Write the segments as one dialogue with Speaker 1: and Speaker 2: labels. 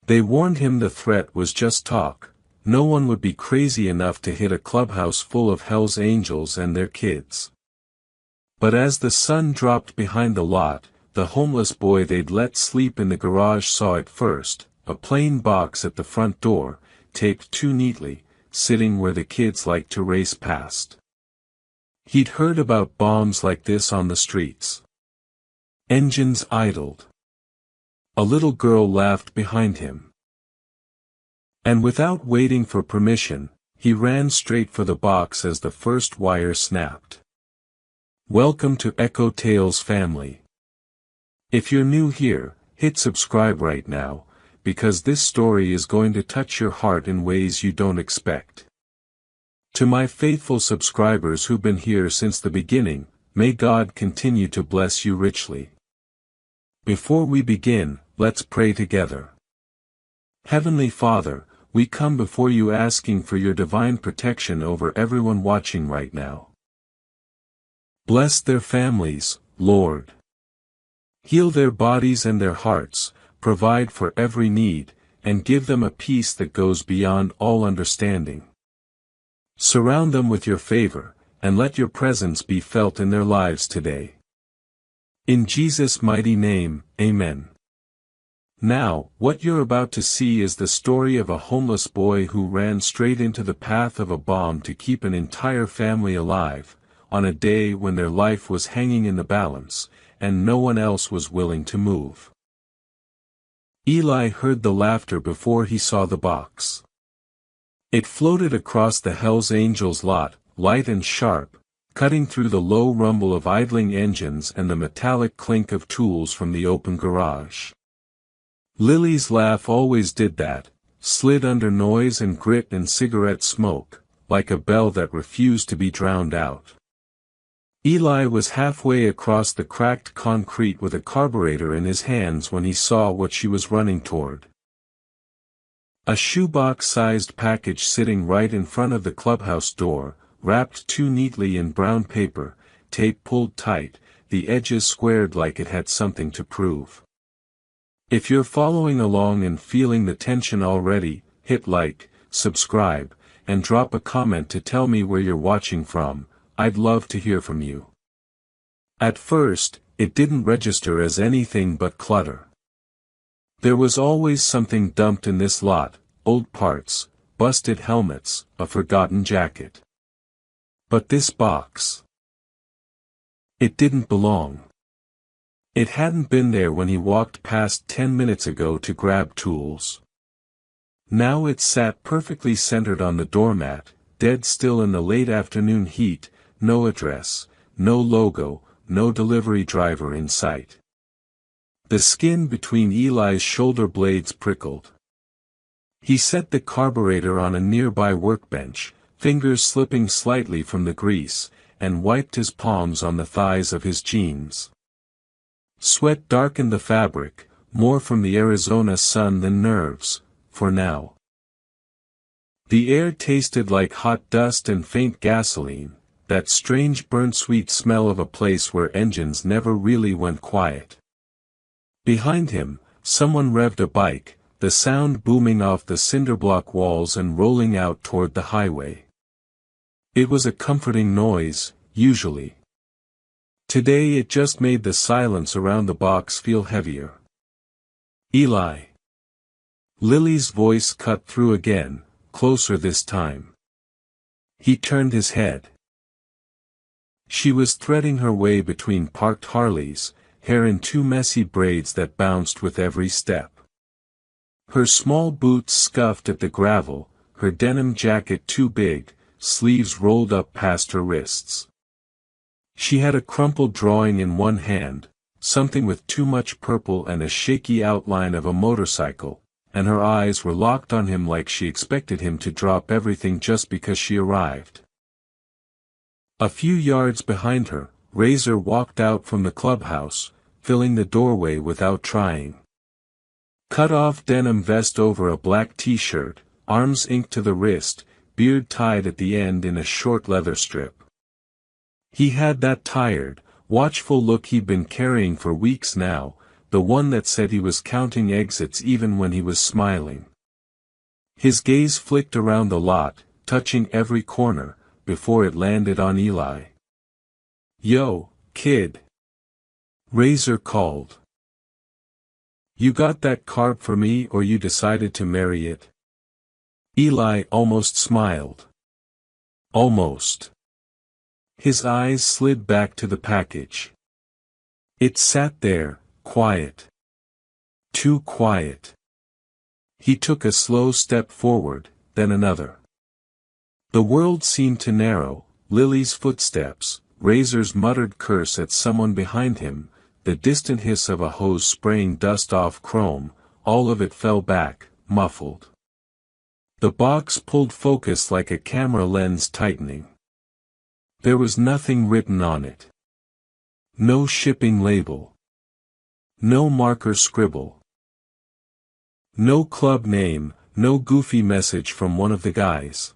Speaker 1: They warned him the threat was just talk. No one would be crazy enough to hit a clubhouse full of Hell's Angels and their kids. But as the sun dropped behind the lot, the homeless boy they'd let sleep in the garage saw it first, a plain box at the front door, taped too neatly, sitting where the kids liked to race past. He'd heard about bombs like this on the streets. Engines idled. A little girl laughed behind him. And without waiting for permission, he ran straight for the box as the first wire snapped. Welcome to Echo Tales family. If you're new here, hit subscribe right now, because this story is going to touch your heart in ways you don't expect. To my faithful subscribers who've been here since the beginning, may God continue to bless you richly. Before we begin, let's pray together. Heavenly Father, we come before you asking for your divine protection over everyone watching right now. Bless their families, Lord. Heal their bodies and their hearts, provide for every need, and give them a peace that goes beyond all understanding. Surround them with your favor, and let your presence be felt in their lives today. In Jesus' mighty name, Amen. Now, what you're about to see is the story of a homeless boy who ran straight into the path of a bomb to keep an entire family alive, on a day when their life was hanging in the balance, and no one else was willing to move. Eli heard the laughter before he saw the box. It floated across the Hell's Angels lot, light and sharp, cutting through the low rumble of idling engines and the metallic clink of tools from the open garage. Lily's laugh always did that, slid under noise and grit and cigarette smoke, like a bell that refused to be drowned out. Eli was halfway across the cracked concrete with a carburetor in his hands when he saw what she was running toward. A shoebox-sized package sitting right in front of the clubhouse door, wrapped too neatly in brown paper, tape pulled tight, the edges squared like it had something to prove. If you're following along and feeling the tension already, hit like, subscribe, and drop a comment to tell me where you're watching from. I'd love to hear from you. At first, it didn't register as anything but clutter. There was always something dumped in this lot, old parts, busted helmets, a forgotten jacket. But this box. It didn't belong. It hadn't been there when he walked past 10 minutes ago to grab tools. Now it sat perfectly centered on the doormat, dead still in the late afternoon heat, no address, no logo, no delivery driver in sight. The skin between Eli's shoulder blades prickled. He set the carburetor on a nearby workbench, fingers slipping slightly from the grease, and wiped his palms on the thighs of his jeans. Sweat darkened the fabric, more from the Arizona sun than nerves, for now. The air tasted like hot dust and faint gasoline, that strange burnt sweet smell of a place where engines never really went quiet. Behind him, someone revved a bike, the sound booming off the cinderblock walls and rolling out toward the highway. It was a comforting noise, usually. Today it just made the silence around the box feel heavier. Eli. Lily's voice cut through again, closer this time. He turned his head. She was threading her way between parked Harleys, hair in two messy braids that bounced with every step. Her small boots scuffed at the gravel, her denim jacket too big, sleeves rolled up past her wrists. She had a crumpled drawing in one hand, something with too much purple and a shaky outline of a motorcycle, and her eyes were locked on him like she expected him to drop everything just because she arrived. A few yards behind her, Razor walked out from the clubhouse, filling the doorway without trying. Cut-off denim vest over a black t-shirt, arms inked to the wrist, beard tied at the end in a short leather strip. He had that tired, watchful look he'd been carrying for weeks now, the one that said he was counting exits even when he was smiling. His gaze flicked around the lot, touching every corner, before it landed on Eli. "Yo, kid!" Razor called. "You got that carb for me or you decided to marry it?" Eli almost smiled. Almost. His eyes slid back to the package. It sat there, quiet. Too quiet. He took a slow step forward, then another. The world seemed to narrow, Lily's footsteps, Razor's muttered curse at someone behind him, the distant hiss of a hose spraying dust off chrome, all of it fell back, muffled. The box pulled focus like a camera lens tightening. There was nothing written on it. No shipping label. No marker scribble. No club name, no goofy message from one of the guys.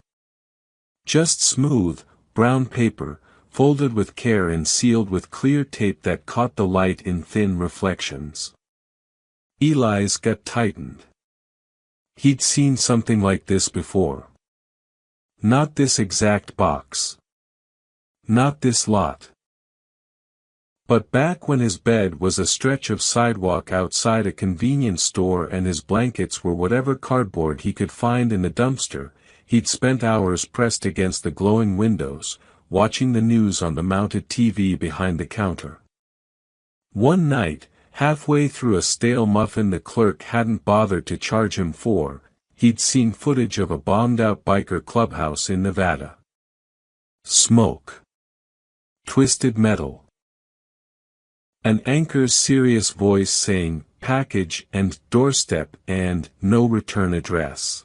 Speaker 1: Just smooth, brown paper, folded with care and sealed with clear tape that caught the light in thin reflections. Eli's gut tightened. He'd seen something like this before. Not this exact box. Not this lot. But back when his bed was a stretch of sidewalk outside a convenience store and his blankets were whatever cardboard he could find in the dumpster, he'd spent hours pressed against the glowing windows, watching the news on the mounted TV behind the counter. One night, halfway through a stale muffin the clerk hadn't bothered to charge him for, he'd seen footage of a bombed-out biker clubhouse in Nevada. Smoke. Twisted metal. An anchor's serious voice saying, "Package," and "Doorstep," and "No return address."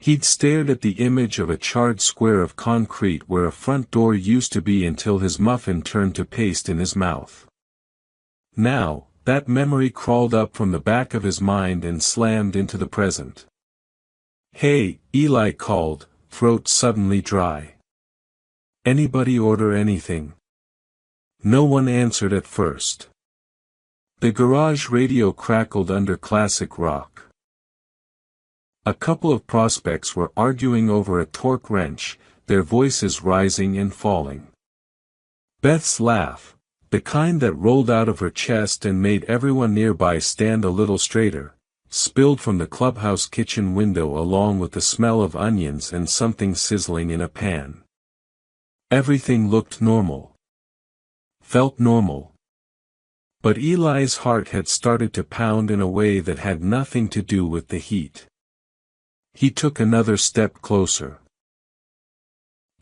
Speaker 1: He'd stared at the image of a charred square of concrete where a front door used to be until his muffin turned to paste in his mouth. Now, that memory crawled up from the back of his mind and slammed into the present. "Hey," Eli called, throat suddenly dry. "Anybody order anything?" No one answered at first. The garage radio crackled under classic rock. A couple of prospects were arguing over a torque wrench, their voices rising and falling. Beth's laugh, the kind that rolled out of her chest and made everyone nearby stand a little straighter, spilled from the clubhouse kitchen window along with the smell of onions and something sizzling in a pan. Everything looked normal. Felt normal. But Eli's heart had started to pound in a way that had nothing to do with the heat. He took another step closer.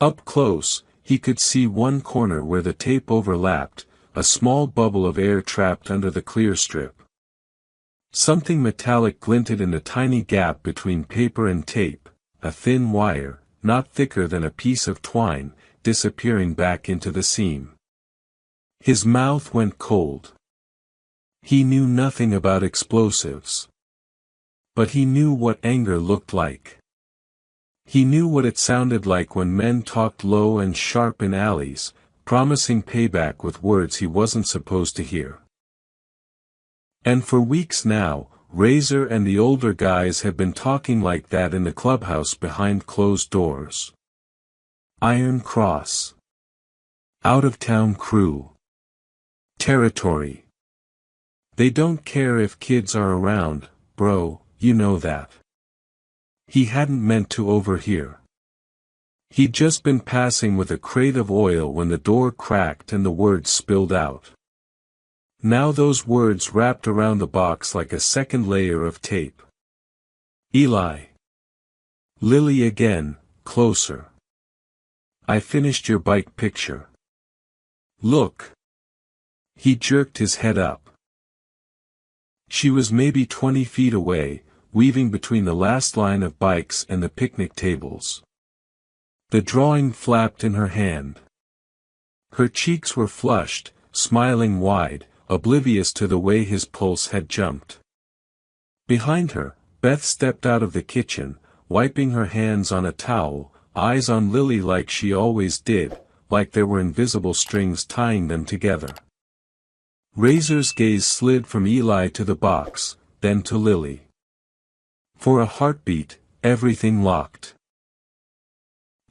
Speaker 1: Up close, he could see one corner where the tape overlapped, a small bubble of air trapped under the clear strip. Something metallic glinted in the tiny gap between paper and tape, a thin wire, not thicker than a piece of twine, disappearing back into the seam. His mouth went cold. He knew nothing about explosives. But he knew what anger looked like. He knew what it sounded like when men talked low and sharp in alleys, promising payback with words he wasn't supposed to hear. And for weeks now, Razor and the older guys had been talking like that in the clubhouse behind closed doors. Iron Cross. Out-of-town crew. Territory. They don't care if kids are around, bro, you know that. He hadn't meant to overhear. He'd just been passing with a crate of oil when the door cracked and the words spilled out. Now those words wrapped around the box like a second layer of tape. Eli. Lily again, closer. I finished your bike picture. Look. He jerked his head up. She was maybe 20 feet away, weaving between the last line of bikes and the picnic tables. The drawing flapped in her hand. Her cheeks were flushed, smiling wide, oblivious to the way his pulse had jumped. Behind her, Beth stepped out of the kitchen, wiping her hands on a towel, eyes on Lily like she always did, like there were invisible strings tying them together. Razor's gaze slid from Eli to the box, then to Lily. For a heartbeat, everything locked.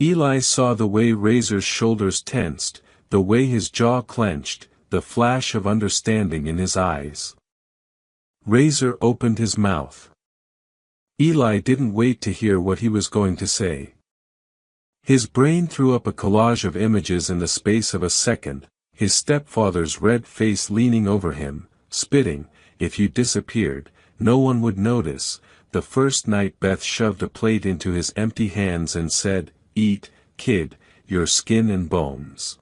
Speaker 1: Eli saw the way Razor's shoulders tensed, the way his jaw clenched, the flash of understanding in his eyes. Razor opened his mouth. Eli didn't wait to hear what he was going to say. His brain threw up a collage of images in the space of a second, his stepfather's red face leaning over him, spitting. If you disappeared, no one would notice. The first night Beth shoved a plate into his empty hands and said, "Eat, kid, your skin and bones."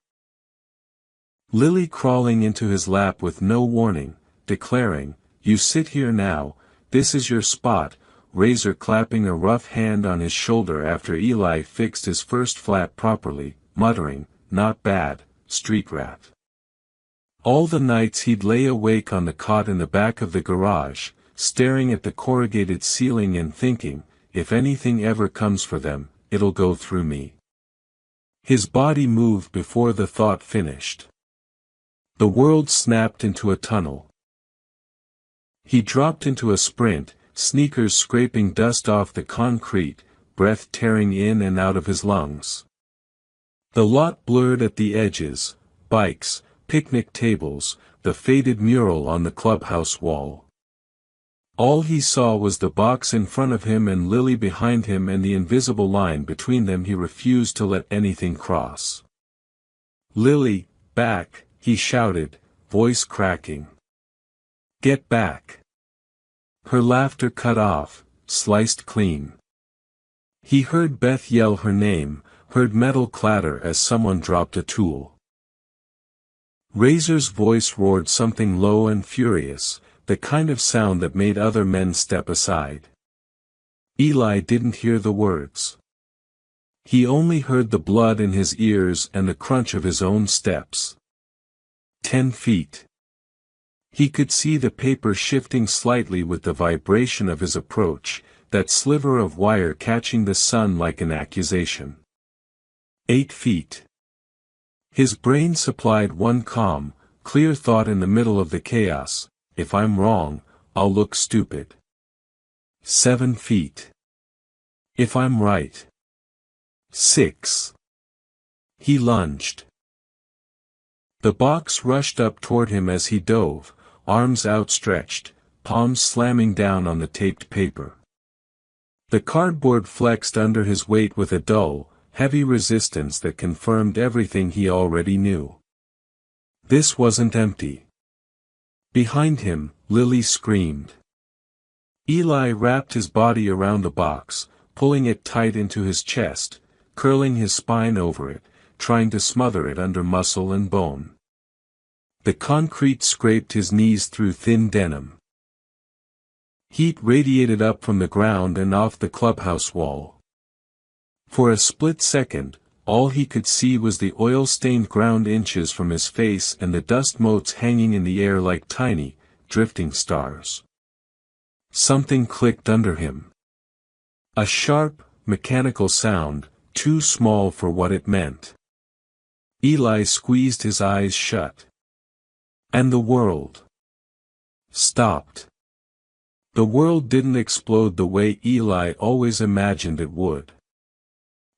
Speaker 1: Lily crawling into his lap with no warning, declaring, "You sit here now, this is your spot," Razor clapping a rough hand on his shoulder after Eli fixed his first flat properly, muttering, "Not bad, street rat." All the nights he'd lay awake on the cot in the back of the garage, staring at the corrugated ceiling and thinking, if anything ever comes for them, it'll go through me. His body moved before the thought finished. The world snapped into a tunnel. He dropped into a sprint, sneakers scraping dust off the concrete, breath tearing in and out of his lungs. The lot blurred at the edges, bikes, picnic tables, the faded mural on the clubhouse wall. All he saw was the box in front of him and Lily behind him and the invisible line between them he refused to let anything cross. "Lily, back," he shouted, voice cracking. "Get back." Her laughter cut off, sliced clean. He heard Beth yell her name, heard metal clatter as someone dropped a tool. Razor's voice roared something low and furious, the kind of sound that made other men step aside. Eli didn't hear the words. He only heard the blood in his ears and the crunch of his own steps. 10 feet. He could see the paper shifting slightly with the vibration of his approach, that sliver of wire catching the sun like an accusation. 8 feet. His brain supplied one calm, clear thought in the middle of the chaos: if I'm wrong, I'll look stupid. 7 feet. If I'm right. 6. He lunged. The box rushed up toward him as he dove, arms outstretched, palms slamming down on the taped paper. The cardboard flexed under his weight with a dull, heavy resistance that confirmed everything he already knew. This wasn't empty. Behind him, Lily screamed. Eli wrapped his body around the box, pulling it tight into his chest, curling his spine over it, trying to smother it under muscle and bone. The concrete scraped his knees through thin denim. Heat radiated up from the ground and off the clubhouse wall. For a split second, all he could see was the oil-stained ground inches from his face and the dust motes hanging in the air like tiny, drifting stars. Something clicked under him. A sharp, mechanical sound, too small for what it meant. Eli squeezed his eyes shut. And the world stopped. The world didn't explode the way Eli always imagined it would.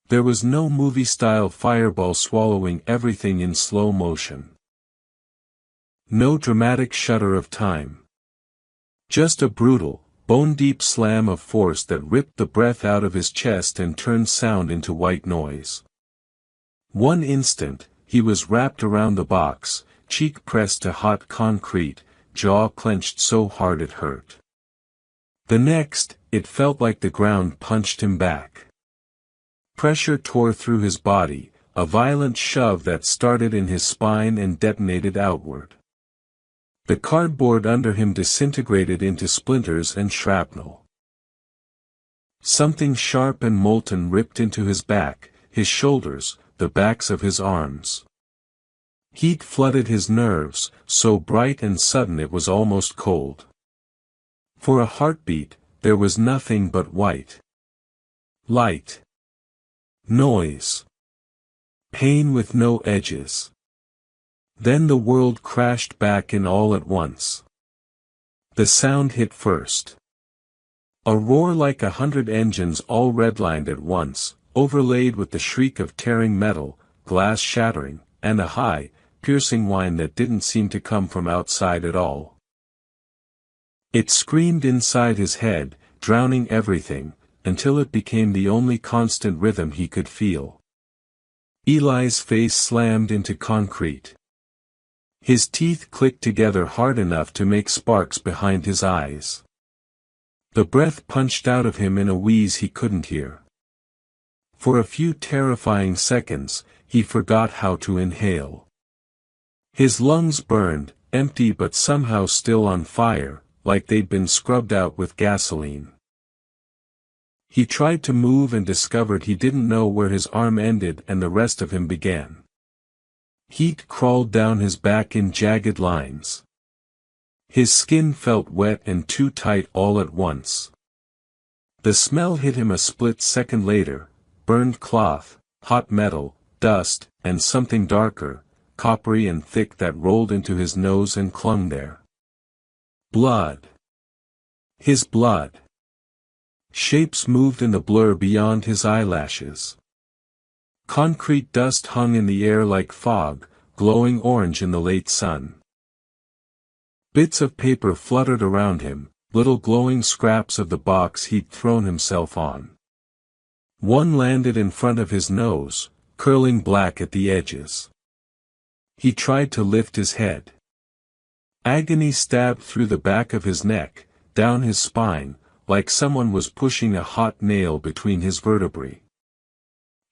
Speaker 1: There was no movie-style fireball swallowing everything in slow motion. No dramatic shudder of time. Just a brutal, bone-deep slam of force that ripped the breath out of his chest and turned sound into white noise. One instant, he was wrapped around the box, cheek pressed to hot concrete, jaw clenched so hard it hurt. The next, it felt like the ground punched him back. Pressure tore through his body, a violent shove that started in his spine and detonated outward. The cardboard under him disintegrated into splinters and shrapnel. Something sharp and molten ripped into his back, his shoulders, the backs of his arms. Heat flooded his nerves, so bright and sudden it was almost cold. For a heartbeat, there was nothing but white. Light. Noise. Pain with no edges. Then the world crashed back in all at once. The sound hit first. A roar like 100 engines all redlined at once, overlaid with the shriek of tearing metal, glass shattering, and a high, piercing whine that didn't seem to come from outside at all. It screamed inside his head, drowning everything, until it became the only constant rhythm he could feel. Eli's face slammed into concrete. His teeth clicked together hard enough to make sparks behind his eyes. The breath punched out of him in a wheeze he couldn't hear. For a few terrifying seconds, he forgot how to inhale. His lungs burned, empty but somehow still on fire, like they'd been scrubbed out with gasoline. He tried to move and discovered he didn't know where his arm ended and the rest of him began. Heat crawled down his back in jagged lines. His skin felt wet and too tight all at once. The smell hit him a split second later: burned cloth, hot metal, dust, and something darker, coppery and thick that rolled into his nose and clung there. Blood. His blood. Shapes moved in the blur beyond his eyelashes. Concrete dust hung in the air like fog, glowing orange in the late sun. Bits of paper fluttered around him, little glowing scraps of the box he'd thrown himself on. One landed in front of his nose, curling black at the edges. He tried to lift his head. Agony stabbed through the back of his neck, down his spine, like someone was pushing a hot nail between his vertebrae.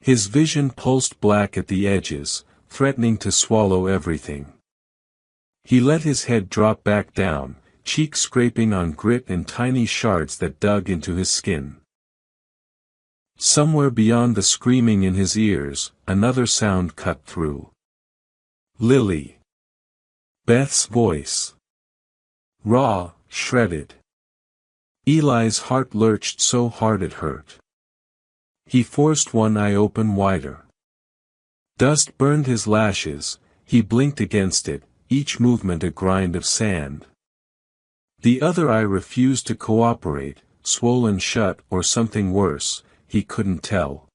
Speaker 1: His vision pulsed black at the edges, threatening to swallow everything. He let his head drop back down, cheek scraping on grit and tiny shards that dug into his skin. Somewhere beyond the screaming in his ears, another sound cut through. Lily. Beth's voice. Raw, shredded. Eli's heart lurched so hard it hurt. He forced one eye open wider. Dust burned his lashes, he blinked against it, each movement a grind of sand. The other eye refused to cooperate, swollen shut or something worse, he couldn't tell.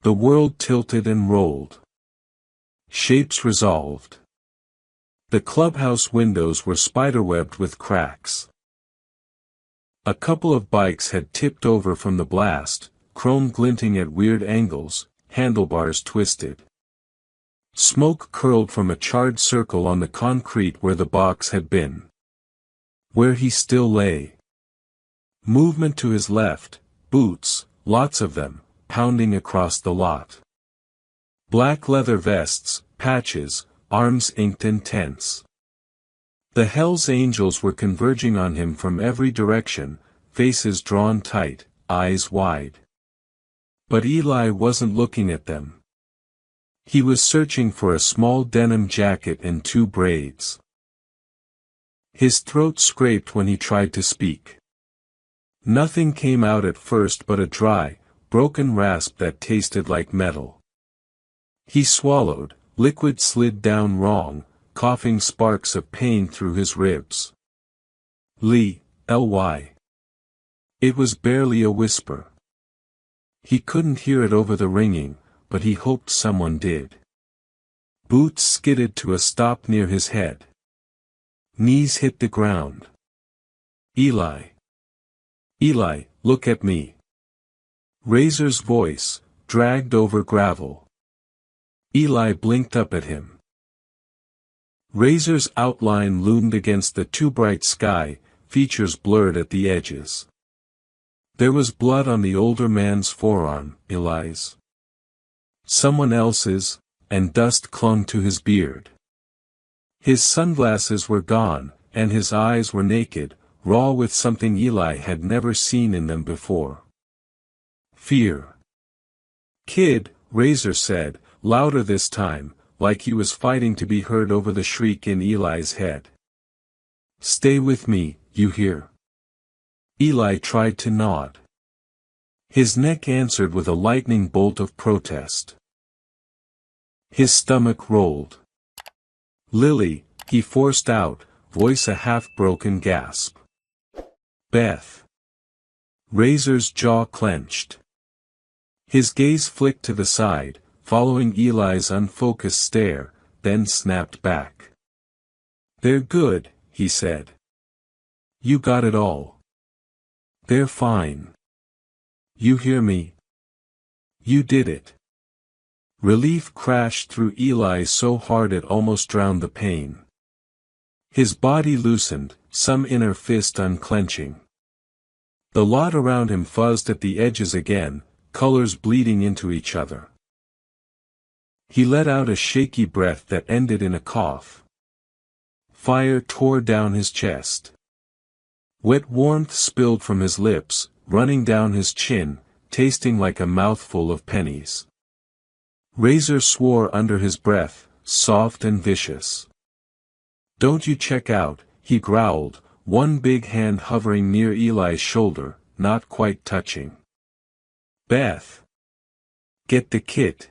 Speaker 1: The world tilted and rolled. Shapes resolved. The clubhouse windows were spiderwebbed with cracks. A couple of bikes had tipped over from the blast, chrome glinting at weird angles, handlebars twisted. Smoke curled from a charred circle on the concrete where the box had been. Where he still lay. Movement to his left, boots, lots of them, pounding across the lot. Black leather vests, patches, arms inked and tense. The Hell's Angels were converging on him from every direction, faces drawn tight, eyes wide. But Eli wasn't looking at them. He was searching for a small denim jacket and 2 braids. His throat scraped when he tried to speak. Nothing came out at first but a dry, broken rasp that tasted like metal. He swallowed, liquid slid down wrong, coughing sparks of pain through his ribs. Lee, Ly. It was barely a whisper. He couldn't hear it over the ringing, but he hoped someone did. Boots skidded to a stop near his head. Knees hit the ground. Eli. Eli, look at me. Razor's voice, dragged over gravel. Eli blinked up at him. Razor's outline loomed against the too bright sky, features blurred at the edges. There was blood on the older man's forearm, Eli's. Someone else's, and dust clung to his beard. His sunglasses were gone, and his eyes were naked, raw with something Eli had never seen in them before. Fear. Kid, Razor said, louder this time, like he was fighting to be heard over the shriek in Eli's head. Stay with me, you hear? Eli tried to nod. His neck answered with a lightning bolt of protest. His stomach rolled. Lily, he forced out, voice a half-broken gasp. Beth. Razor's jaw clenched. His gaze flicked to the side, following Eli's unfocused stare, then snapped back. They're good, he said. You got it all. They're fine. You hear me? You did it. Relief crashed through Eli so hard it almost drowned the pain. His body loosened, some inner fist unclenching. The lot around him fuzzed at the edges again, colors bleeding into each other. He let out a shaky breath that ended in a cough. Fire tore down his chest. Wet warmth spilled from his lips, running down his chin, tasting like a mouthful of pennies. Razor swore under his breath, soft and vicious. Don't you check out, he growled, one big hand hovering near Eli's shoulder, not quite touching. Beth. Get the kit.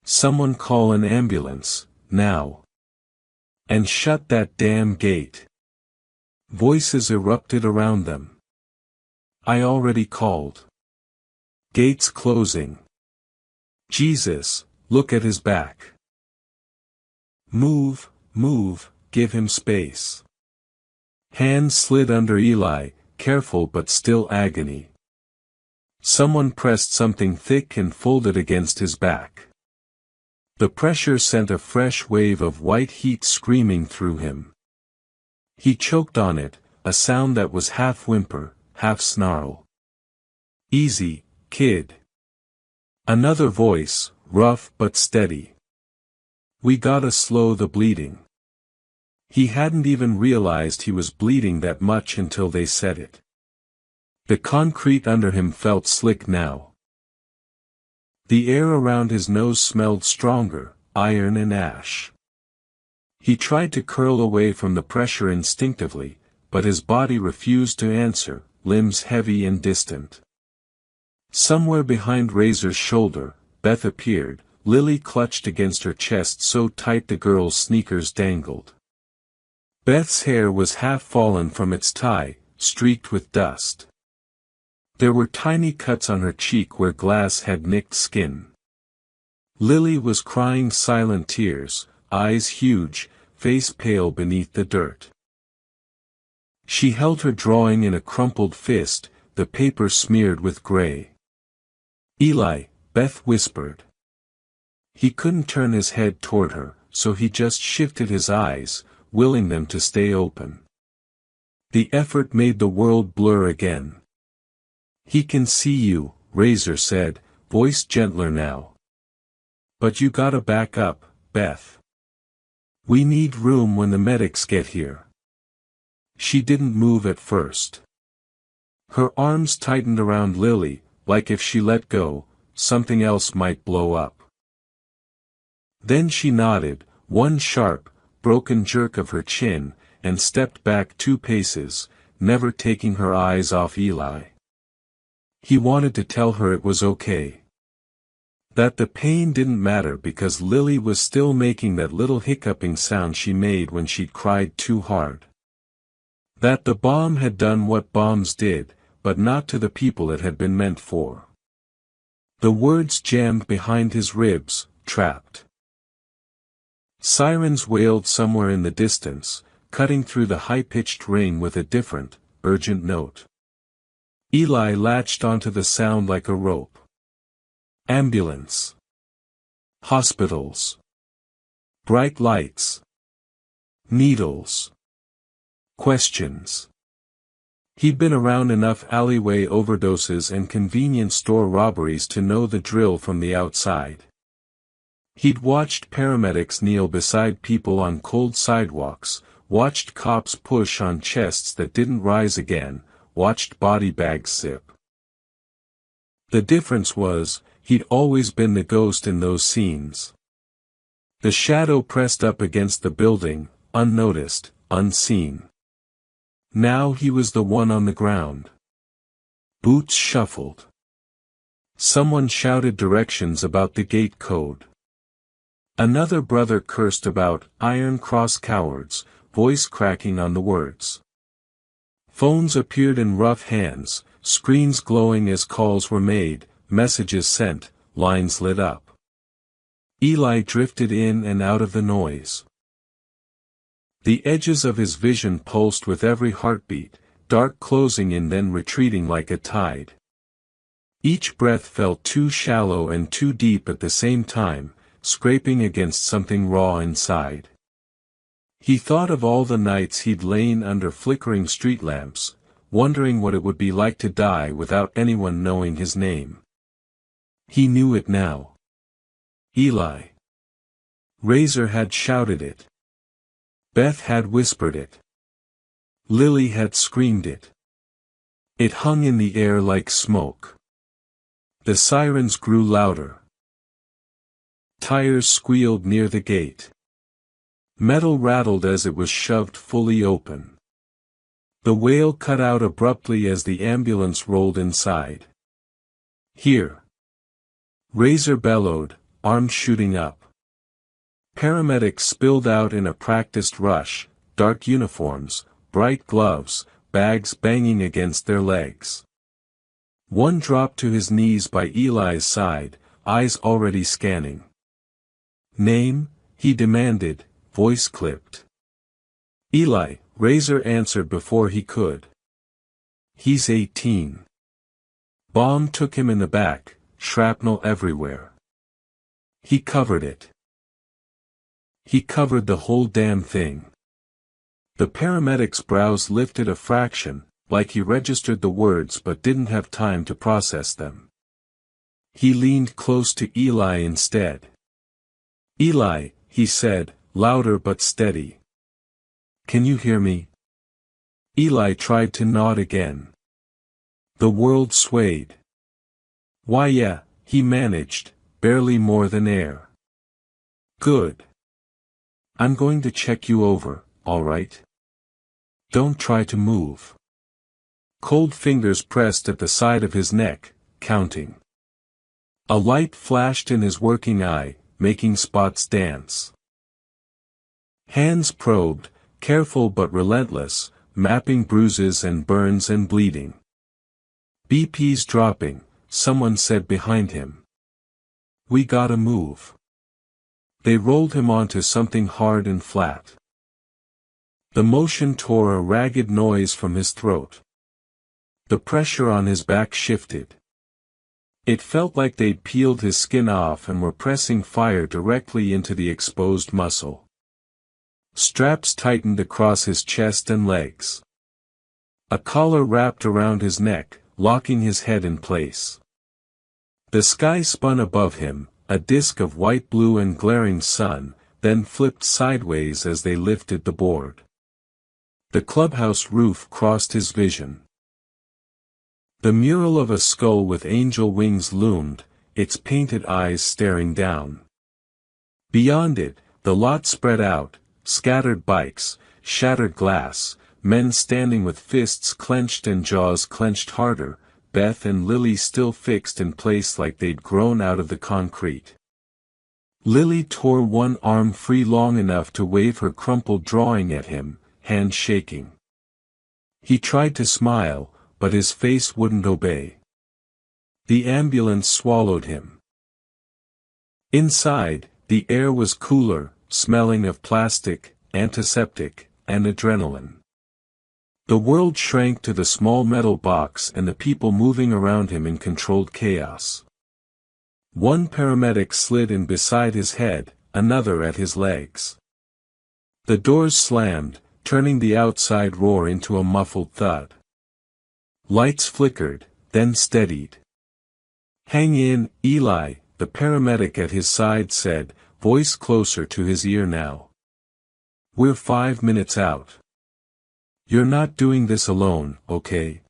Speaker 1: Someone call an ambulance, now. And shut that damn gate. Voices erupted around them. I already called. Gates closing. Jesus, look at his back. Move, move, give him space. Hands slid under Eli, careful but still agony. Someone pressed something thick and folded against his back. The pressure sent a fresh wave of white heat screaming through him. He choked on it, a sound that was half whimper, half snarl. Easy, kid. Another voice, rough but steady. We gotta slow the bleeding. He hadn't even realized he was bleeding that much until they said it. The concrete under him felt slick now. The air around his nose smelled stronger, iron and ash. He tried to curl away from the pressure instinctively, but his body refused to answer, limbs heavy and distant. Somewhere behind Razor's shoulder, Beth appeared, Lily clutched against her chest so tight the girl's sneakers dangled. Beth's hair was half fallen from its tie, streaked with dust. There were tiny cuts on her cheek where glass had nicked skin. Lily was crying silent tears, eyes huge, face pale beneath the dirt. She held her drawing in a crumpled fist, the paper smeared with gray. Eli, Beth whispered. He couldn't turn his head toward her, so he just shifted his eyes, willing them to stay open. The effort made the world blur again. He can see you, Razor said, voice gentler now. But you gotta back up, Beth. We need room when the medics get here. She didn't move at first. Her arms tightened around Lily, like if she let go, something else might blow up. Then she nodded, one sharp, broken jerk of her chin, and stepped back 2 paces, never taking her eyes off Eli. He wanted to tell her it was okay. That the pain didn't matter because Lily was still making that little hiccuping sound she made when she'd cried too hard. That the bomb had done what bombs did, but not to the people it had been meant for. The words jammed behind his ribs, trapped. Sirens wailed somewhere in the distance, cutting through the high-pitched ring with a different, urgent note. Eli latched onto the sound like a rope. Ambulance. Hospitals. Bright lights. Needles. Questions. He'd been around enough alleyway overdoses and convenience store robberies to know the drill from the outside. He'd watched paramedics kneel beside people on cold sidewalks, watched cops push on chests that didn't rise again, watched body bags sip. The difference was, he'd always been the ghost in those scenes. The shadow pressed up against the building, unnoticed, unseen. Now he was the one on the ground. Boots shuffled. Someone shouted directions about the gate code. Another brother cursed about Iron Cross cowards, voice cracking on the words. Phones appeared in rough hands, screens glowing as calls were made, messages sent, lines lit up. Eli drifted in and out of the noise. The edges of his vision pulsed with every heartbeat, dark closing in then retreating like a tide. Each breath felt too shallow and too deep at the same time, scraping against something raw inside. He thought of all the nights he'd lain under flickering street lamps, wondering what it would be like to die without anyone knowing his name. He knew it now. Eli. Razor had shouted it. Beth had whispered it. Lily had screamed it. It hung in the air like smoke. The sirens grew louder. Tires squealed near the gate. Metal rattled as it was shoved fully open. The wail cut out abruptly as the ambulance rolled inside. Here. Razor bellowed, arms shooting up. Paramedics spilled out in a practiced rush, dark uniforms, bright gloves, bags banging against their legs. One dropped to his knees by Eli's side, eyes already scanning. Name? He demanded, voice clipped. Eli, Razor answered before he could. He's 18. Bomb took him in the back, shrapnel everywhere. He covered it. He covered the whole damn thing. The paramedic's brows lifted a fraction, like he registered the words but didn't have time to process them. He leaned close to Eli instead. Eli, he said, louder but steady. Can you hear me? Eli tried to nod again. The world swayed. Why yeah, he managed, barely more than air. Good. I'm going to check you over, all right? Don't try to move. Cold fingers pressed at the side of his neck, counting. A light flashed in his working eye, making spots dance. Hands probed, careful but relentless, mapping bruises and burns and bleeding. BP's dropping, someone said behind him. We gotta move. They rolled him onto something hard and flat. The motion tore a ragged noise from his throat. The pressure on his back shifted. It felt like they'd peeled his skin off and were pressing fire directly into the exposed muscle. Straps tightened across his chest and legs. A collar wrapped around his neck, locking his head in place. The sky spun above him, a disk of white blue and glaring sun, then flipped sideways as they lifted the board. The clubhouse roof crossed his vision. The mural of a skull with angel wings loomed, its painted eyes staring down. Beyond it, the lot spread out, scattered bikes, shattered glass, men standing with fists clenched and jaws clenched harder, Beth and Lily still fixed in place like they'd grown out of the concrete. Lily tore one arm free long enough to wave her crumpled drawing at him, hand shaking. He tried to smile, but his face wouldn't obey. The ambulance swallowed him. Inside, the air was cooler, smelling of plastic, antiseptic, and adrenaline. The world shrank to the small metal box and the people moving around him in controlled chaos. One paramedic slid in beside his head, another at his legs. The doors slammed, turning the outside roar into a muffled thud. Lights flickered, then steadied. Hang in, Eli, the paramedic at his side said, voice closer to his ear now. We're 5 minutes out. You're not doing this alone, okay?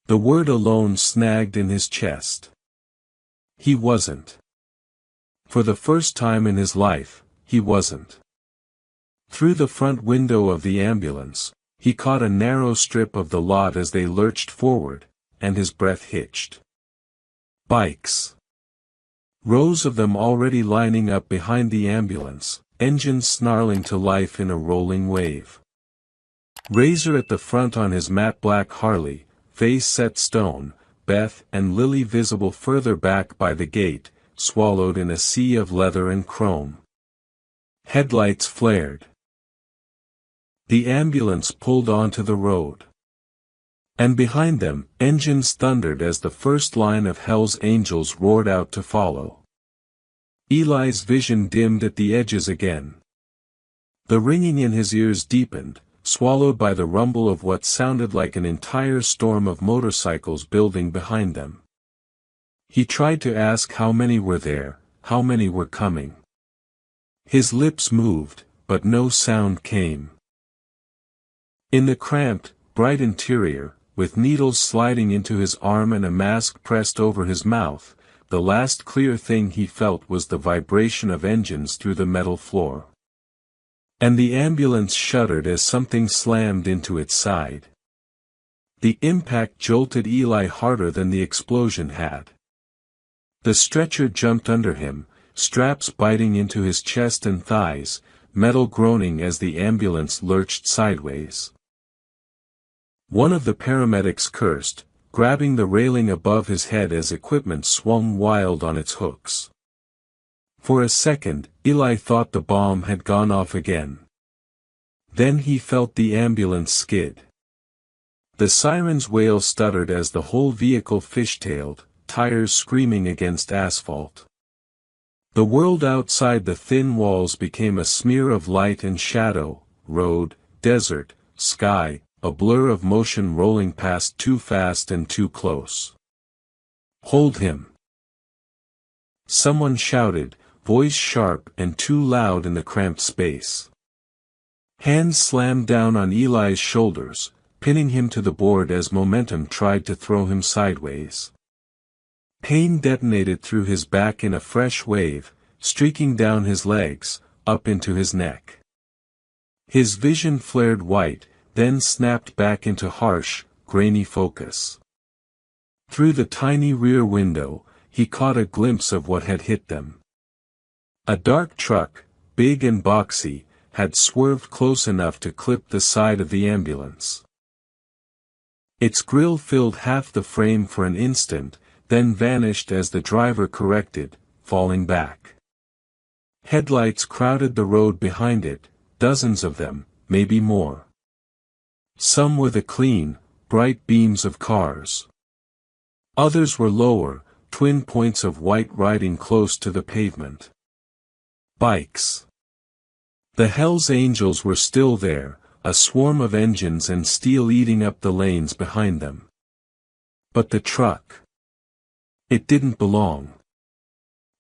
Speaker 1: The word alone snagged in his chest. He wasn't. For the first time in his life, he wasn't. Through the front window of the ambulance, he caught a narrow strip of the lot as they lurched forward, and his breath hitched. Bikes. Rows of them already lining up behind the ambulance, engines snarling to life in a rolling wave. Razor at the front on his matte black Harley, face set stone, Beth and Lily visible further back by the gate, swallowed in a sea of leather and chrome. Headlights flared. The ambulance pulled onto the road. And behind them, engines thundered as the first line of Hell's Angels roared out to follow. Eli's vision dimmed at the edges again. The ringing in his ears deepened, swallowed by the rumble of what sounded like an entire storm of motorcycles building behind them. He tried to ask how many were there, how many were coming. His lips moved, but no sound came. In the cramped, bright interior, with needles sliding into his arm and a mask pressed over his mouth, the last clear thing he felt was the vibration of engines through the metal floor. And the ambulance shuddered as something slammed into its side. The impact jolted Eli harder than the explosion had. The stretcher jumped under him, straps biting into his chest and thighs, metal groaning as the ambulance lurched sideways. One of the paramedics cursed, grabbing the railing above his head as equipment swung wild on its hooks. For a second, Eli thought the bomb had gone off again. Then he felt the ambulance skid. The siren's wail stuttered as the whole vehicle fishtailed, tires screaming against asphalt. The world outside the thin walls became a smear of light and shadow, road, desert, sky, a blur of motion rolling past too fast and too close. "Hold him!" Someone shouted, voice sharp and too loud in the cramped space. Hands slammed down on Eli's shoulders, pinning him to the board as momentum tried to throw him sideways. Pain detonated through his back in a fresh wave, streaking down his legs, up into his neck. His vision flared white, then snapped back into harsh, grainy focus. Through the tiny rear window, he caught a glimpse of what had hit them. A dark truck, big and boxy, had swerved close enough to clip the side of the ambulance. Its grille filled half the frame for an instant, then vanished as the driver corrected, falling back. Headlights crowded the road behind it, dozens of them, maybe more. Some were the clean, bright beams of cars. Others were lower, twin points of white riding close to the pavement. Bikes. The Hell's Angels were still there, a swarm of engines and steel eating up the lanes behind them. But the truck. It didn't belong.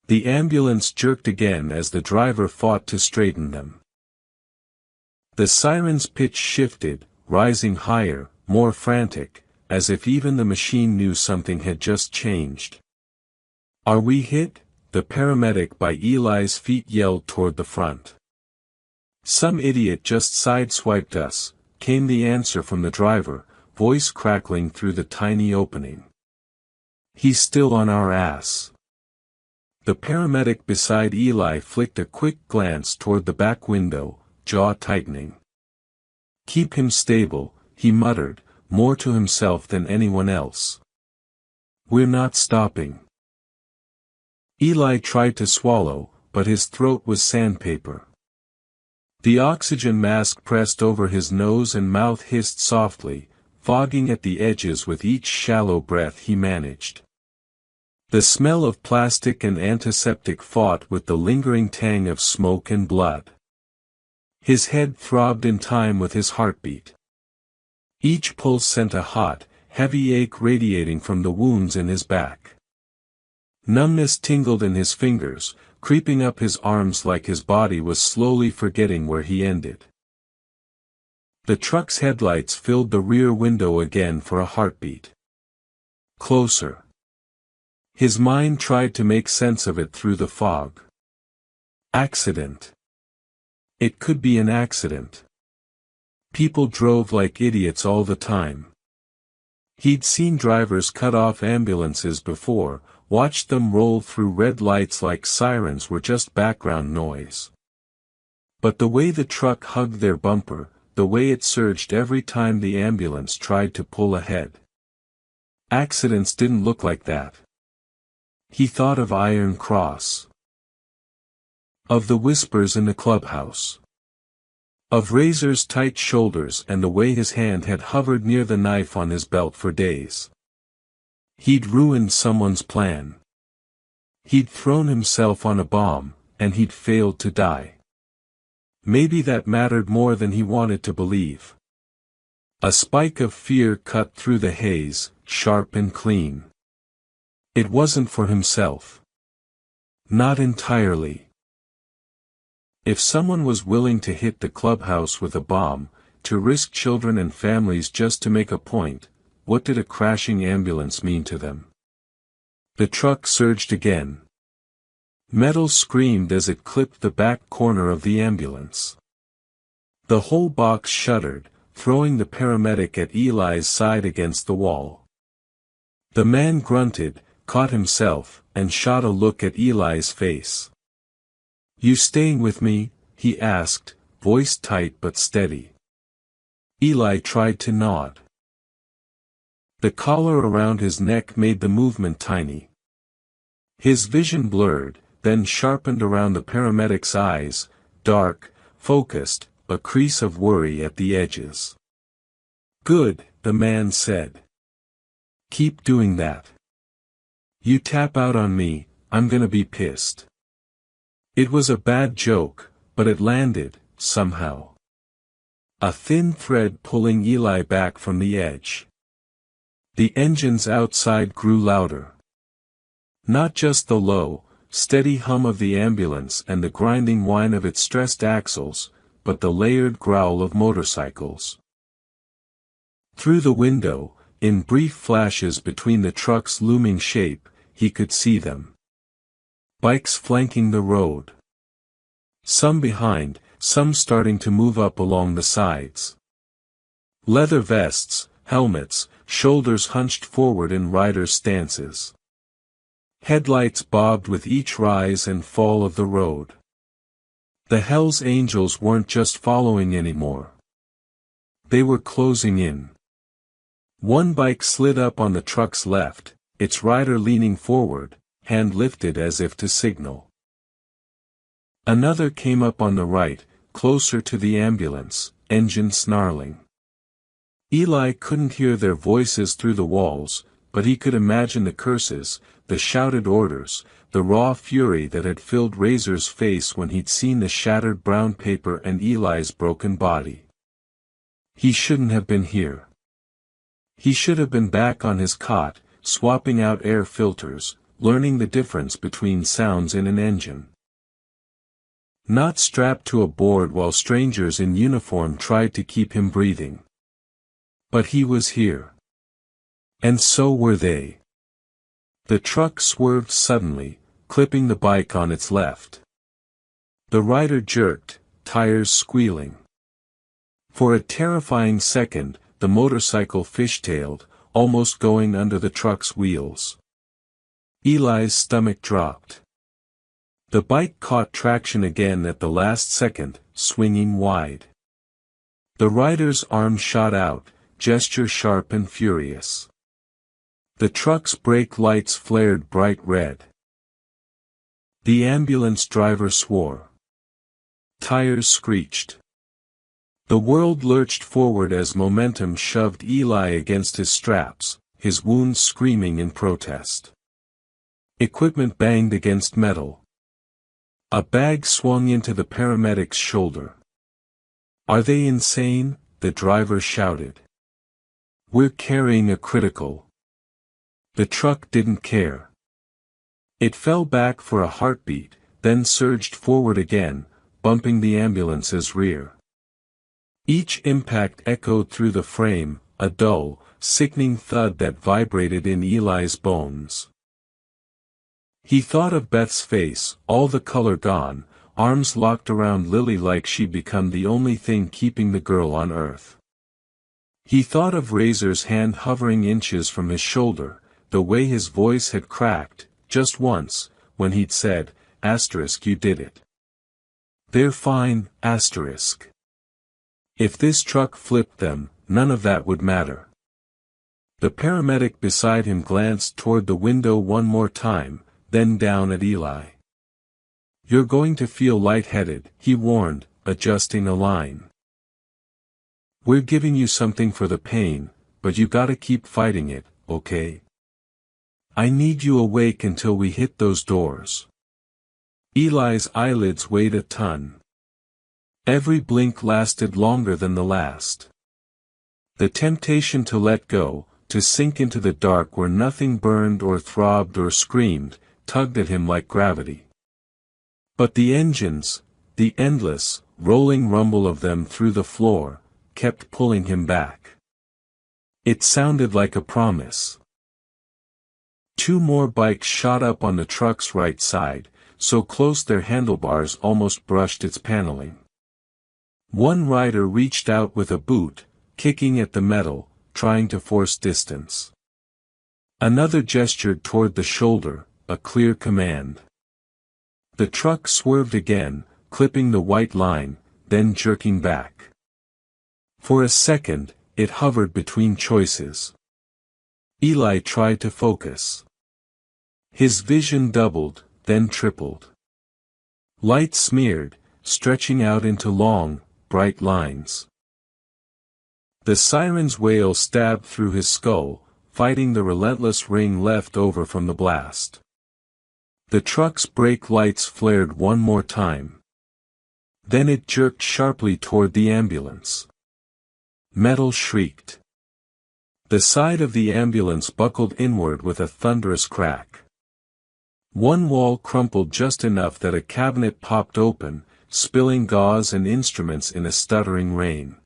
Speaker 1: The ambulance jerked again as the driver fought to straighten them. The siren's pitch shifted, rising higher, more frantic, as if even the machine knew something had just changed. "Are we hit?" the paramedic by Eli's feet yelled toward the front. "Some idiot just sideswiped us," came the answer from the driver, voice crackling through the tiny opening. "He's still on our ass." The paramedic beside Eli flicked a quick glance toward the back window, jaw tightening. "Keep him stable," he muttered, more to himself than anyone else. "We're not stopping." Eli tried to swallow, but his throat was sandpaper. The oxygen mask pressed over his nose and mouth hissed softly, fogging at the edges with each shallow breath he managed. The smell of plastic and antiseptic fought with the lingering tang of smoke and blood. His head throbbed in time with his heartbeat. Each pulse sent a hot, heavy ache radiating from the wounds in his back. Numbness tingled in his fingers, creeping up his arms like his body was slowly forgetting where he ended. The truck's headlights filled the rear window again for a heartbeat. Closer. His mind tried to make sense of it through the fog. Accident. It could be an accident. People drove like idiots all the time. He'd seen drivers cut off ambulances before, watched them roll through red lights like sirens were just background noise. But the way the truck hugged their bumper, the way it surged every time the ambulance tried to pull ahead. Accidents didn't look like that. He thought of Iron Cross. Of the whispers in the clubhouse. Of Razor's tight shoulders and the way his hand had hovered near the knife on his belt for days. He'd ruined someone's plan. He'd thrown himself on a bomb, and he'd failed to die. Maybe that mattered more than he wanted to believe. A spike of fear cut through the haze, sharp and clean. It wasn't for himself. Not entirely. If someone was willing to hit the clubhouse with a bomb, to risk children and families just to make a point, what did a crashing ambulance mean to them? The truck surged again. Metal screamed as it clipped the back corner of the ambulance. The whole box shuddered, throwing the paramedic at Eli's side against the wall. The man grunted, caught himself, and shot a look at Eli's face. "You staying with me?" he asked, voice tight but steady. Eli tried to nod. The collar around his neck made the movement tiny. His vision blurred, then sharpened around the paramedic's eyes, dark, focused, a crease of worry at the edges. "Good," the man said. "Keep doing that. You tap out on me, I'm gonna be pissed." It was a bad joke, but it landed, somehow. A thin thread pulling Eli back from the edge. The engines outside grew louder. Not just the low, steady hum of the ambulance and the grinding whine of its stressed axles, but the layered growl of motorcycles. Through the window, in brief flashes between the truck's looming shape, he could see them. Bikes flanking the road. Some behind, some starting to move up along the sides. Leather vests, helmets, shoulders hunched forward in riders' stances. Headlights bobbed with each rise and fall of the road. The Hell's Angels weren't just following anymore. They were closing in. One bike slid up on the truck's left, its rider leaning forward, hand lifted as if to signal. Another came up on the right, closer to the ambulance, engine snarling. Eli couldn't hear their voices through the walls, but he could imagine the curses, the shouted orders, the raw fury that had filled Razor's face when he'd seen the shattered brown paper and Eli's broken body. He shouldn't have been here. He should have been back on his cot, swapping out air filters, learning the difference between sounds in an engine. Not strapped to a board while strangers in uniform tried to keep him breathing. But he was here. And so were they. The truck swerved suddenly, clipping the bike on its left. The rider jerked, tires squealing. For a terrifying second, the motorcycle fishtailed, almost going under the truck's wheels. Eli's stomach dropped. The bike caught traction again at the last second, swinging wide. The rider's arm shot out, gesture sharp and furious. The truck's brake lights flared bright red. The ambulance driver swore. Tires screeched. The world lurched forward as momentum shoved Eli against his straps, his wounds screaming in protest. Equipment banged against metal. A bag swung into the paramedic's shoulder. "Are they insane?" the driver shouted. "We're carrying a critical." The truck didn't care. It fell back for a heartbeat, then surged forward again, bumping the ambulance's rear. Each impact echoed through the frame, a dull, sickening thud that vibrated in Eli's bones. He thought of Beth's face, all the color gone, arms locked around Lily like she'd become the only thing keeping the girl on earth. He thought of Razor's hand hovering inches from his shoulder, the way his voice had cracked, just once, when he'd said, "You did it. They're fine, If this truck flipped them, none of that would matter." The paramedic beside him glanced toward the window one more time, then down at Eli. "You're going to feel lightheaded," he warned, adjusting a line. "We're giving you something for the pain, but you gotta keep fighting it, okay? I need you awake until we hit those doors." Eli's eyelids weighed a ton. Every blink lasted longer than the last. The temptation to let go, to sink into the dark where nothing burned or throbbed or screamed, tugged at him like gravity. But the engines, the endless, rolling rumble of them through the floor, kept pulling him back. It sounded like a promise. 2 more bikes shot up on the truck's right side, so close their handlebars almost brushed its paneling. One rider reached out with a boot, kicking at the metal, trying to force distance. Another gestured toward the shoulder, a clear command. The truck swerved again, clipping the white line, then jerking back. For a second, it hovered between choices. Eli tried to focus. His vision doubled, then tripled. Light smeared, stretching out into long, bright lines. The siren's wail stabbed through his skull, fighting the relentless ring left over from the blast. The truck's brake lights flared one more time. Then it jerked sharply toward the ambulance. Metal shrieked. The side of the ambulance buckled inward with a thunderous crack. One wall crumpled just enough that a cabinet popped open, spilling gauze and instruments in a stuttering rain.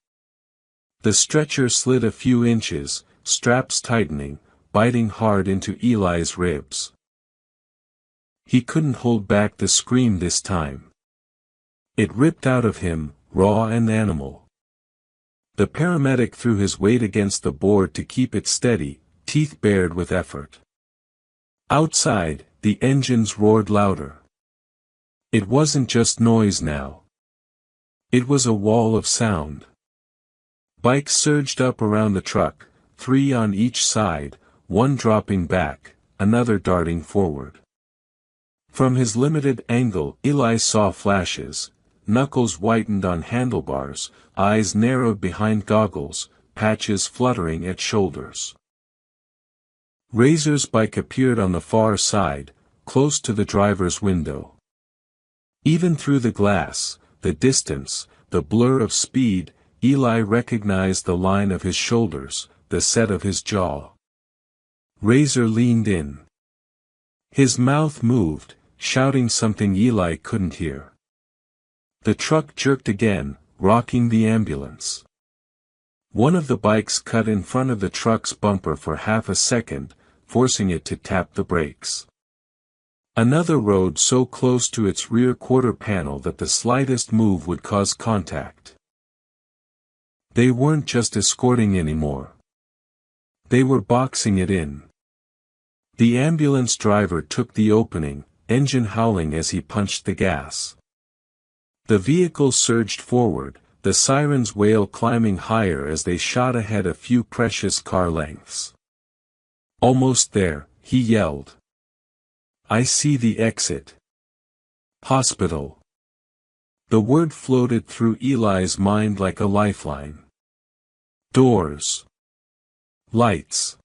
Speaker 1: The stretcher slid a few inches, straps tightening, biting hard into Eli's ribs. He couldn't hold back the scream this time. It ripped out of him, raw and animal. The paramedic threw his weight against the board to keep it steady, teeth bared with effort. Outside, the engines roared louder. It wasn't just noise now. It was a wall of sound. Bikes surged up around the truck, 3 on each side, one dropping back, another darting forward. From his limited angle, Eli saw flashes, knuckles whitened on handlebars, eyes narrowed behind goggles, patches fluttering at shoulders. Razor's bike appeared on the far side, close to the driver's window. Even through the glass, the distance, the blur of speed, Eli recognized the line of his shoulders, the set of his jaw. Razor leaned in. His mouth moved, shouting something Eli couldn't hear. The truck jerked again, rocking the ambulance. One of the bikes cut in front of the truck's bumper for half a second, forcing it to tap the brakes. Another rode so close to its rear quarter panel that the slightest move would cause contact. They weren't just escorting anymore. They were boxing it in. The ambulance driver took the opening, engine howling as he punched the gas. The vehicle surged forward, the siren's wail climbing higher as they shot ahead a few precious car lengths. "Almost there," he yelled. "I see the exit. Hospital." The word floated through Eli's mind like a lifeline. Doors. Lights.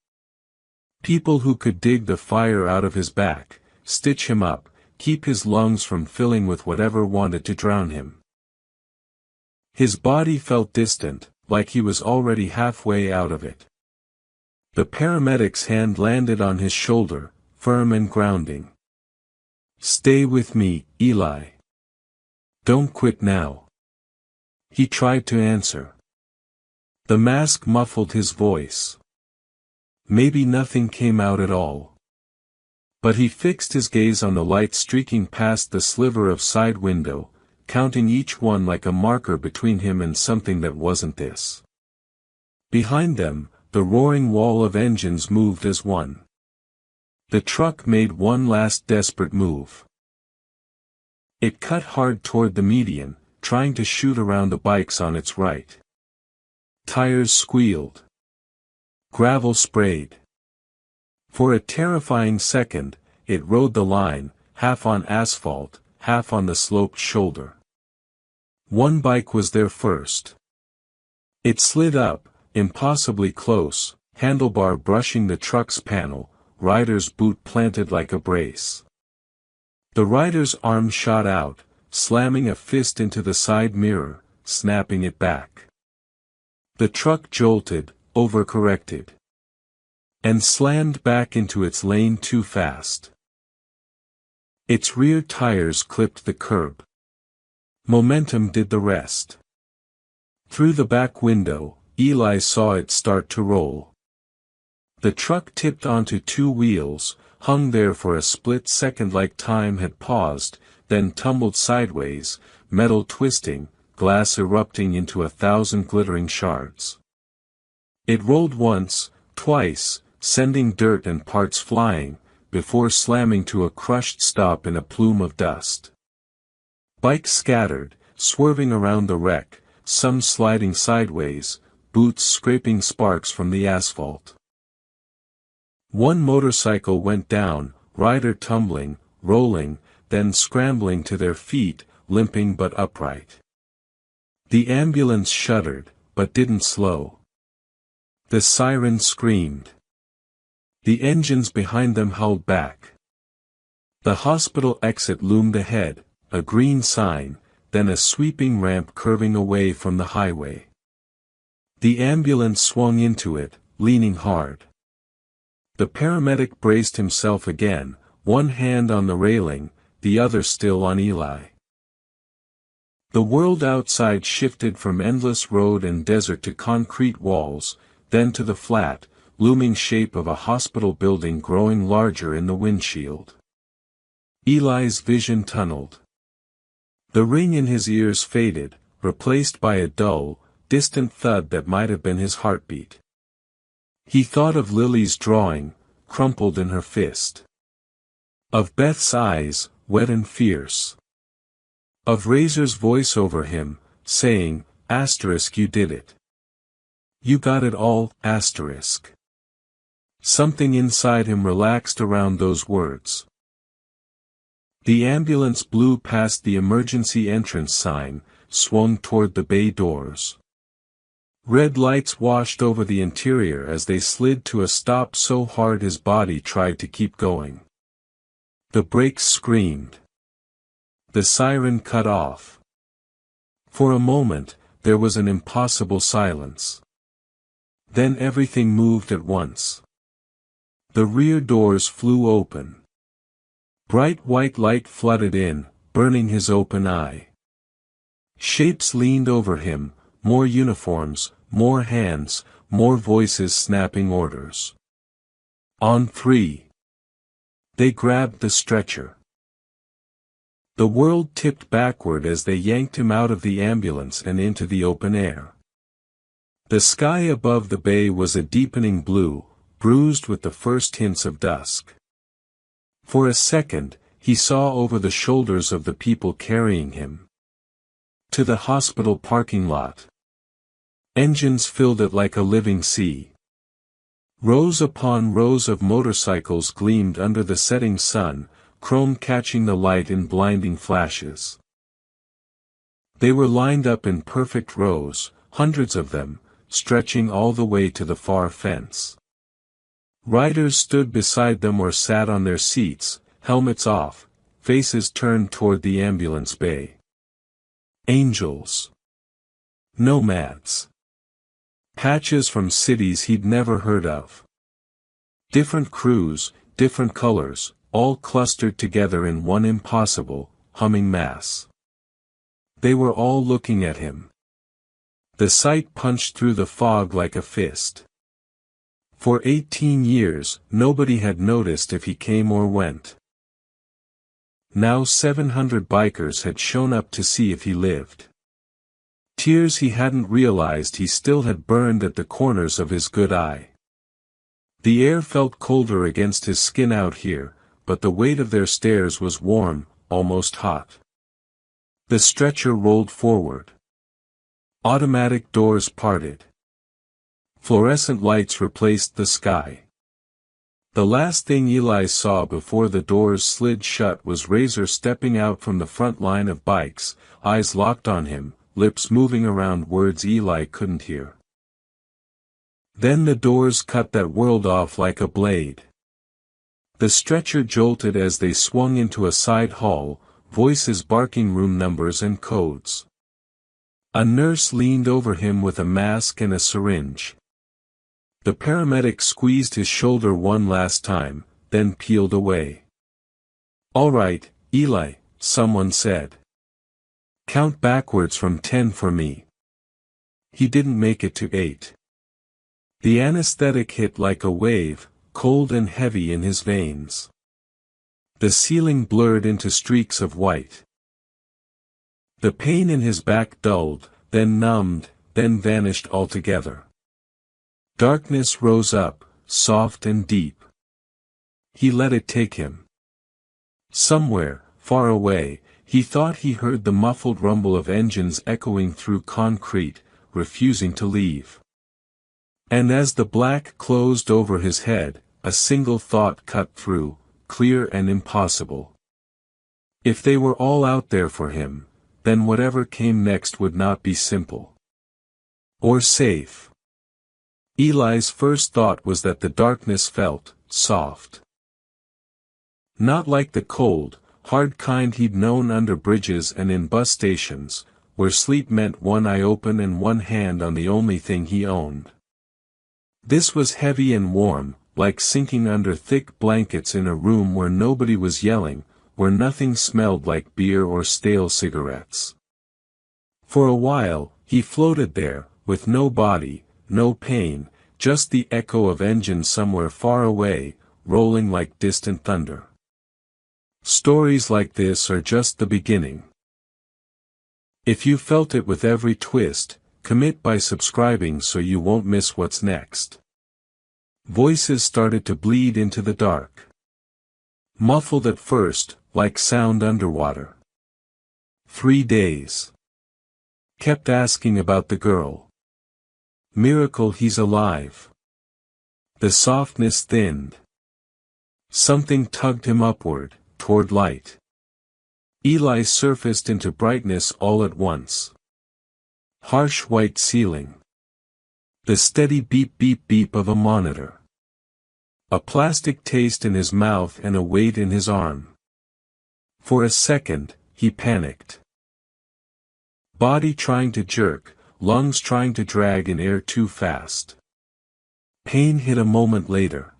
Speaker 1: People who could dig the fire out of his back, stitch him up, keep his lungs from filling with whatever wanted to drown him. His body felt distant, like he was already halfway out of it. The paramedic's hand landed on his shoulder, firm and grounding. "Stay with me, Eli. Don't quit now." He tried to answer. The mask muffled his voice. Maybe nothing came out at all. But he fixed his gaze on the light streaking past the sliver of side window, counting each one like a marker between him and something that wasn't this. Behind them, the roaring wall of engines moved as one. The truck made one last desperate move. It cut hard toward the median, trying to shoot around the bikes on its right. Tires squealed. Gravel sprayed. For a terrifying second, it rode the line, half on asphalt, half on the sloped shoulder. One bike was there first. It slid up, impossibly close, handlebar brushing the truck's panel, rider's boot planted like a brace. The rider's arm shot out, slamming a fist into the side mirror, snapping it back. The truck jolted, overcorrected, and slammed back into its lane too fast. Its rear tires clipped the curb. Momentum did the rest. Through the back window, Eli saw it start to roll. The truck tipped onto two wheels, hung there for a split second like time had paused, then tumbled sideways, metal twisting, glass erupting into 1,000 glittering shards. It rolled once, twice, sending dirt and parts flying, before slamming to a crushed stop in a plume of dust. Bikes scattered, swerving around the wreck, some sliding sideways, boots scraping sparks from the asphalt. One motorcycle went down, rider tumbling, rolling, then scrambling to their feet, limping but upright. The ambulance shuddered, but didn't slow. The siren screamed. The engines behind them howled back. The hospital exit loomed ahead, a green sign, then a sweeping ramp curving away from the highway. The ambulance swung into it, leaning hard. The paramedic braced himself again, one hand on the railing, the other still on Eli. The world outside shifted from endless road and desert to concrete walls, then to the flat, looming shape of a hospital building growing larger in the windshield. Eli's vision tunneled. The ring in his ears faded, replaced by a dull, distant thud that might have been his heartbeat. He thought of Lily's drawing, crumpled in her fist. Of Beth's eyes, wet and fierce. Of Razor's voice over him, saying, "You did it. You got it all, *." Something inside him relaxed around those words. The ambulance blew past the emergency entrance sign, swung toward the bay doors. Red lights washed over the interior as they slid to a stop so hard his body tried to keep going. The brakes screamed. The siren cut off. For a moment, there was an impossible silence. Then everything moved at once. The rear doors flew open. Bright white light flooded in, burning his open eye. Shapes leaned over him, more uniforms, more hands, more voices snapping orders. On 3. They grabbed the stretcher. The world tipped backward as they yanked him out of the ambulance and into the open air. The sky above the bay was a deepening blue, bruised with the first hints of dusk. For a second, he saw over the shoulders of the people carrying him to the hospital parking lot. Engines filled it like a living sea. Rows upon rows of motorcycles gleamed under the setting sun, chrome catching the light in blinding flashes. They were lined up in perfect rows, hundreds of them, stretching all the way to the far fence. Riders stood beside them or sat on their seats, helmets off, faces turned toward the ambulance bay. Angels. Nomads. Patches from cities he'd never heard of. Different crews, different colors, all clustered together in one impossible, humming mass. They were all looking at him. The sight punched through the fog like a fist. For 18 years, nobody had noticed if he came or went. Now 700 bikers had shown up to see if he lived. Tears he hadn't realized he still had burned at the corners of his good eye. The air felt colder against his skin out here, but the weight of their stares was warm, almost hot. The stretcher rolled forward. Automatic doors parted. Fluorescent lights replaced the sky. The last thing Eli saw before the doors slid shut was Razor stepping out from the front line of bikes, eyes locked on him, lips moving around words Eli couldn't hear. Then the doors cut that whirled off like a blade. The stretcher jolted as they swung into a side hall, voices barking room numbers and codes. A nurse leaned over him with a mask and a syringe. The paramedic squeezed his shoulder one last time, then peeled away. "All right, Eli," someone said. "Count backwards from 10 for me." He didn't make it to 8. The anesthetic hit like a wave, cold and heavy in his veins. The ceiling blurred into streaks of white. The pain in his back dulled, then numbed, then vanished altogether. Darkness rose up, soft and deep. He let it take him. Somewhere, far away, he thought he heard the muffled rumble of engines echoing through concrete, refusing to leave. And as the black closed over his head, a single thought cut through, clear and impossible. If they were all out there for him, then whatever came next would not be simple. Or safe. Eli's first thought was that the darkness felt soft. Not like the cold, hard kind he'd known under bridges and in bus stations, where sleep meant one eye open and one hand on the only thing he owned. This was heavy and warm, like sinking under thick blankets in a room where nobody was yelling, where nothing smelled like beer or stale cigarettes. For a while, he floated there, with no body, no pain, just the echo of engines somewhere far away, rolling like distant thunder. Stories like this are just the beginning. If you felt it with every twist, commit by subscribing so you won't miss what's next. Voices started to bleed into the dark. Muffled at first, like sound underwater. 3 days. Kept asking about the girl. Miracle he's alive. The softness thinned. Something tugged him upward, toward light. Eli surfaced into brightness all at once. Harsh white ceiling. The steady beep beep beep of a monitor. A plastic taste in his mouth and a weight in his arm. For a second, he panicked. Body trying to jerk, lungs trying to drag in air too fast. Pain hit a moment later.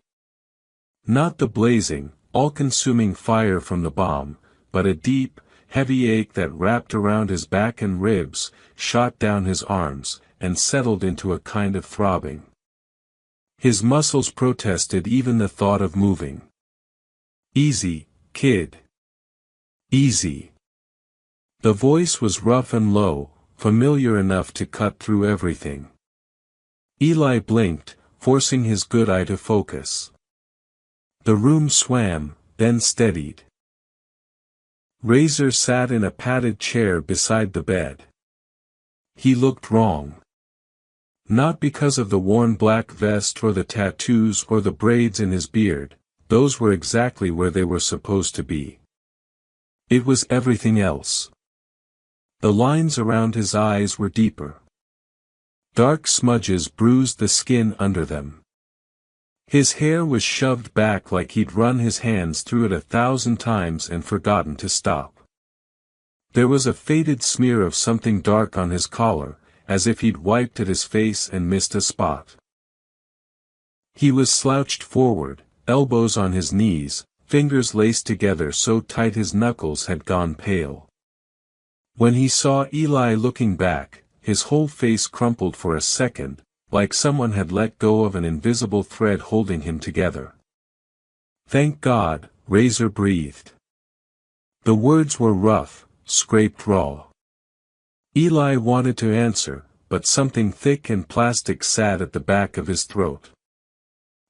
Speaker 1: Not the blazing, all-consuming fire from the bomb, but a deep, heavy ache that wrapped around his back and ribs, shot down his arms, and settled into a kind of throbbing. His muscles protested even the thought of moving. "Easy, kid. Easy." The voice was rough and low, familiar enough to cut through everything. Eli blinked, forcing his good eye to focus. The room swam, then steadied. Razor sat in a padded chair beside the bed. He looked wrong. Not because of the worn black vest or the tattoos or the braids in his beard, those were exactly where they were supposed to be. It was everything else. The lines around his eyes were deeper. Dark smudges bruised the skin under them. His hair was shoved back like he'd run his hands through it 1,000 times and forgotten to stop. There was a faded smear of something dark on his collar, as if he'd wiped at his face and missed a spot. He was slouched forward, elbows on his knees, fingers laced together so tight his knuckles had gone pale. When he saw Eli looking back, his whole face crumpled for a second, like someone had let go of an invisible thread holding him together. "Thank God," Razor breathed. The words were rough, scraped raw. Eli wanted to answer, but something thick and plastic sat at the back of his throat.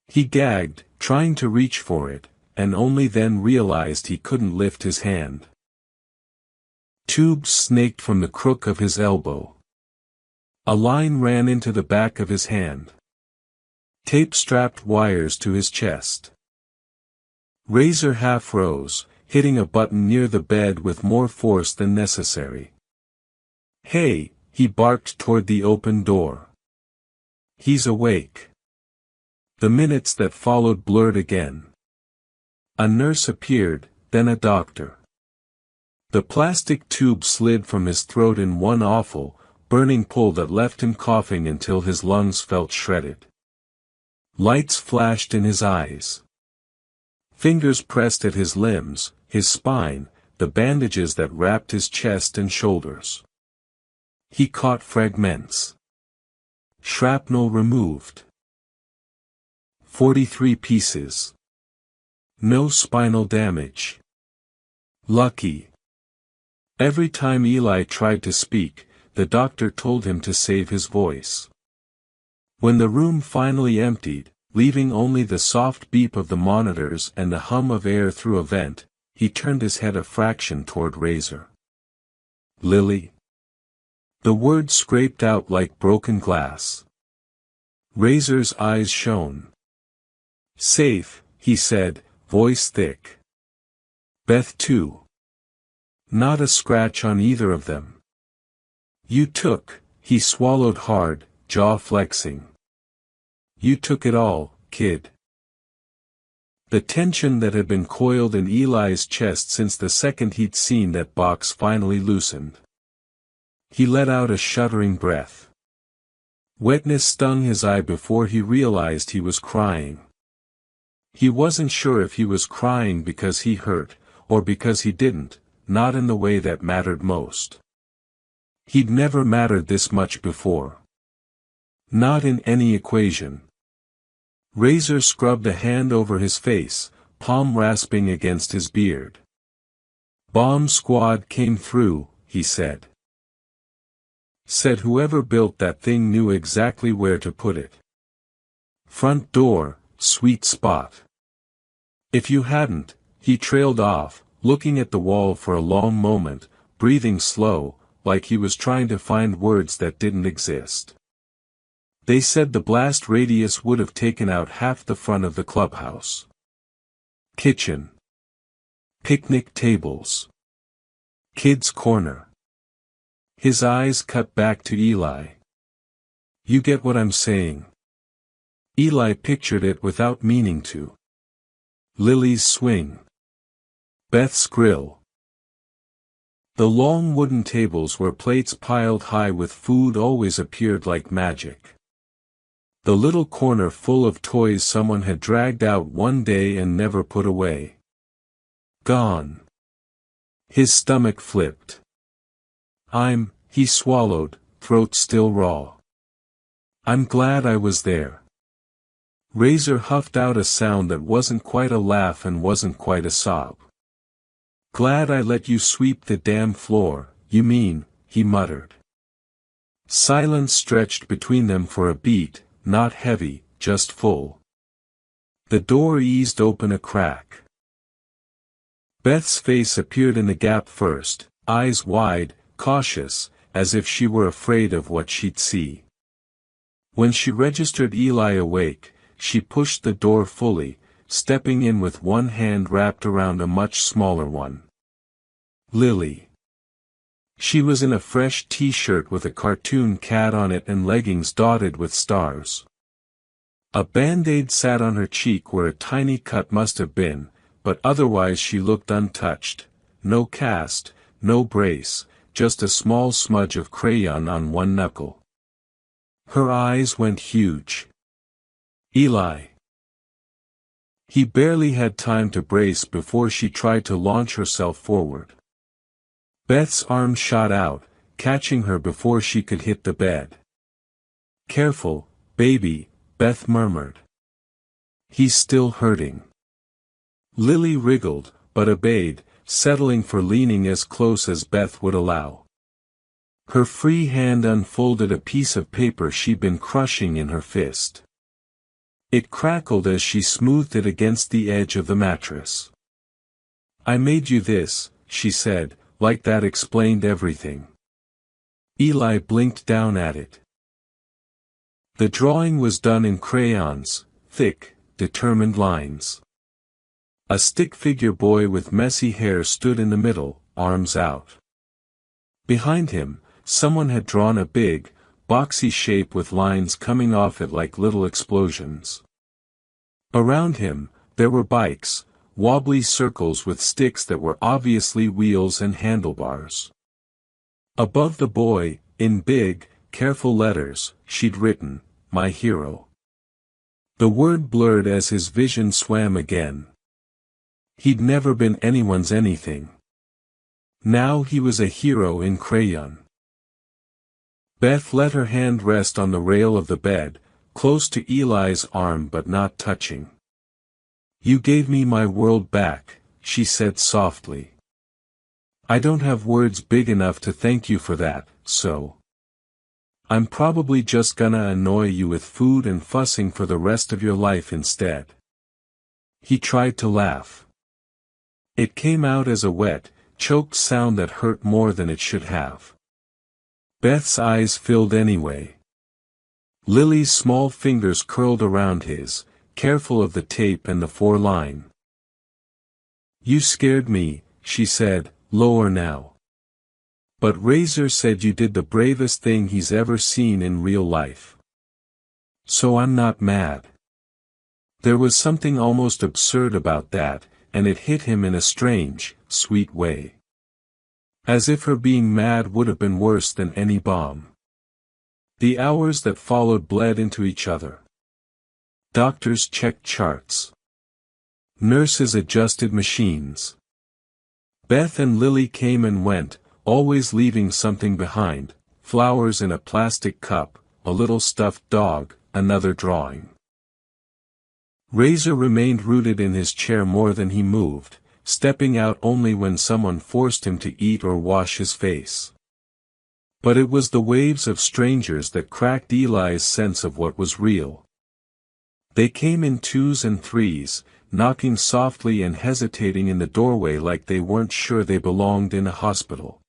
Speaker 1: He gagged, trying to reach for it, and only then realized he couldn't lift his hand. Tubes snaked from the crook of his elbow. A line ran into the back of his hand. Tape strapped wires to his chest. Razor half rose, hitting a button near the bed with more force than necessary. "Hey," he barked toward the open door. "He's awake." The minutes that followed blurred again. A nurse appeared, then a doctor. The plastic tube slid from his throat in one awful, burning pull that left him coughing until his lungs felt shredded. Lights flashed in his eyes. Fingers pressed at his limbs, his spine, the bandages that wrapped his chest and shoulders. He caught fragments. Shrapnel removed. 43 pieces. No spinal damage. Lucky. Every time Eli tried to speak, the doctor told him to save his voice. When the room finally emptied, leaving only the soft beep of the monitors and the hum of air through a vent, he turned his head a fraction toward Razor. "Lily?" The word scraped out like broken glass. Razor's eyes shone. "Safe," he said, voice thick. "Beth too." Not a scratch on either of them. "You took," he swallowed hard, jaw flexing. "You took it all, kid." The tension that had been coiled in Eli's chest since the second he'd seen that box finally loosened. He let out a shuddering breath. Wetness stung his eye before he realized he was crying. He wasn't sure if he was crying because he hurt, or because he didn't, not in the way that mattered most. He'd never mattered this much before. Not in any equation. Razor scrubbed a hand over his face, palm rasping against his beard. "Bomb squad came through," he said. Said whoever built that thing knew exactly where to put it. "Front door, sweet spot." "If you hadn't," he trailed off, looking at the wall for a long moment, breathing slow, like he was trying to find words that didn't exist. "They said the blast radius would have taken out half the front of the clubhouse. Kitchen. Picnic tables. Kids' corner." His eyes cut back to Eli. "You get what I'm saying?" Eli pictured it without meaning to. Lily's swing. Beth's grill. The long wooden tables where plates piled high with food always appeared like magic. The little corner full of toys someone had dragged out one day and never put away. Gone. His stomach flipped. He swallowed, throat still raw. "I'm glad I was there." Razor huffed out a sound that wasn't quite a laugh and wasn't quite a sob. "Glad I let you sweep the damn floor, you mean," he muttered. Silence stretched between them for a beat, not heavy, just full. The door eased open a crack. Beth's face appeared in the gap first, eyes wide, cautious, as if she were afraid of what she'd see. When she registered Eli awake, she pushed the door fully, stepping in with one hand wrapped around a much smaller one. Lily. She was in a fresh t-shirt with a cartoon cat on it and leggings dotted with stars. A band-aid sat on her cheek where a tiny cut must have been, but otherwise she looked untouched. No cast, no brace, just a small smudge of crayon on one knuckle. Her eyes went huge. "Eli." He barely had time to brace before she tried to launch herself forward. Beth's arm shot out, catching her before she could hit the bed. "Careful, baby," Beth murmured. "He's still hurting." Lily wriggled, but obeyed, settling for leaning as close as Beth would allow. Her free hand unfolded a piece of paper she'd been crushing in her fist. It crackled as she smoothed it against the edge of the mattress. "I made you this," she said, like that explained everything. Eli blinked down at it. The drawing was done in crayons, thick, determined lines. A stick figure boy with messy hair stood in the middle, arms out. Behind him, someone had drawn a big, boxy shape with lines coming off it like little explosions. Around him, there were bikes, wobbly circles with sticks that were obviously wheels and handlebars. Above the boy, in big, careful letters, she'd written, "My hero." The word blurred as his vision swam again. He'd never been anyone's anything. Now he was a hero in crayon. Beth let her hand rest on the rail of the bed, close to Eli's arm but not touching. "You gave me my world back," she said softly. "I don't have words big enough to thank you for that, so I'm probably just gonna annoy you with food and fussing for the rest of your life instead." He tried to laugh. It came out as a wet, choked sound that hurt more than it should have. Beth's eyes filled anyway. Lily's small fingers curled around his, careful of the tape and the 4-line. "You scared me," she said, lower now. "But Razor said you did the bravest thing he's ever seen in real life. So I'm not mad." There was something almost absurd about that, and it hit him in a strange, sweet way. As if her being mad would have been worse than any bomb. The hours that followed bled into each other. Doctors checked charts. Nurses adjusted machines. Beth and Lily came and went, always leaving something behind: flowers in a plastic cup, a little stuffed dog, another drawing. Razor remained rooted in his chair more than he moved, stepping out only when someone forced him to eat or wash his face. But it was the waves of strangers that cracked Eli's sense of what was real. They came in 2s and 3s, knocking softly and hesitating in the doorway like they weren't sure they belonged in a hospital.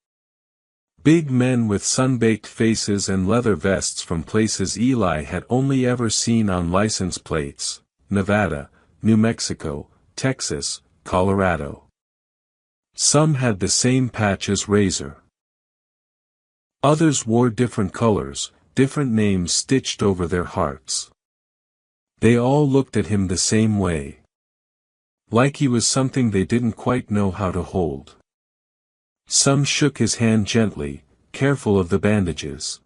Speaker 1: Big men with sun-baked faces and leather vests from places Eli had only ever seen on license plates: Nevada, New Mexico, Texas, Colorado. Some had the same patch as Razor. Others wore different colors, different names stitched over their hearts. They all looked at him the same way. Like he was something they didn't quite know how to hold. Some shook his hand gently, careful of the bandages.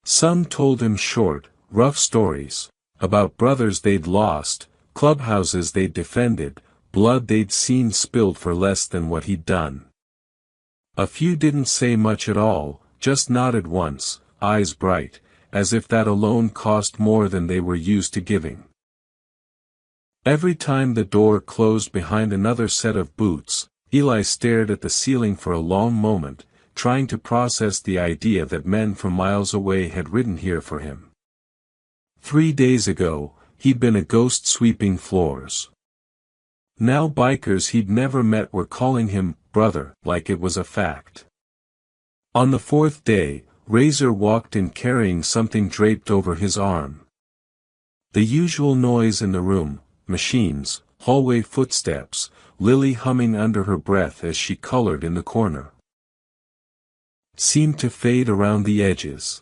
Speaker 1: Some told him short, rough stories, about brothers they'd lost, clubhouses they'd defended, blood they'd seen spilled for less than what he'd done. A few didn't say much at all, just nodded once, eyes bright, as if that alone cost more than they were used to giving. Every time the door closed behind another set of boots, Eli stared at the ceiling for a long moment, trying to process the idea that men from miles away had ridden here for him. 3 days ago, he'd been a ghost sweeping floors. Now bikers he'd never met were calling him brother like it was a fact. On the 4th day, Razor walked in carrying something draped over his arm. The usual noise in the room: machines, hallway footsteps, Lily humming under her breath as she colored in the corner, seemed to fade around the edges.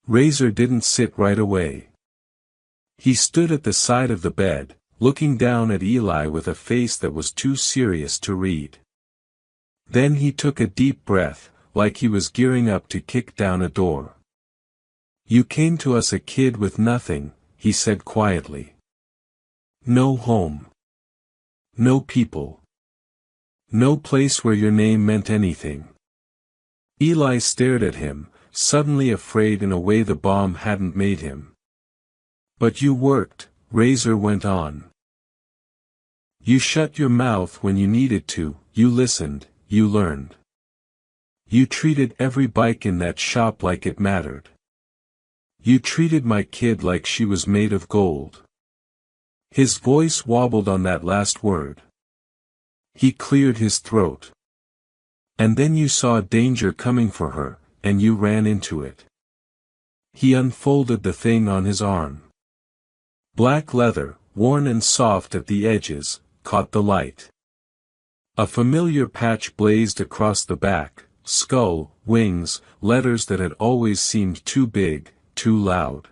Speaker 1: Razor didn't sit right away. He stood at the side of the bed, looking down at Eli with a face that was too serious to read. Then he took a deep breath, like he was gearing up to kick down a door. "You came to us a kid with nothing," he said quietly. "No home. No people. No place where your name meant anything." Eli stared at him, suddenly afraid in a way the bomb hadn't made him. "But you worked," Razor went on. "You shut your mouth when you needed to, you listened, you learned. You treated every bike in that shop like it mattered. You treated my kid like she was made of gold. His voice wobbled on that last word. He cleared his throat. And then you saw danger coming for her, and you ran into it. He unfolded the thing on his arm. Black leather, worn and soft at the edges, caught the light. A familiar patch blazed across the back, skull, wings, letters that had always seemed too big, too loud.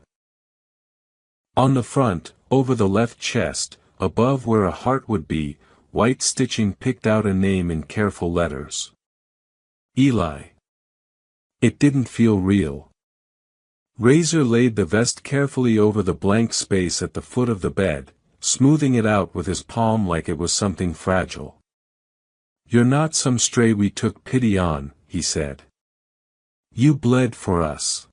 Speaker 1: On the front, over the left chest, above where a heart would be, white stitching picked out a name in careful letters. Eli. It didn't feel real. Razor laid the vest carefully over the blank space at the foot of the bed, smoothing it out with his palm like it was something fragile. You're not some stray we took pity on, he said. You bled for us.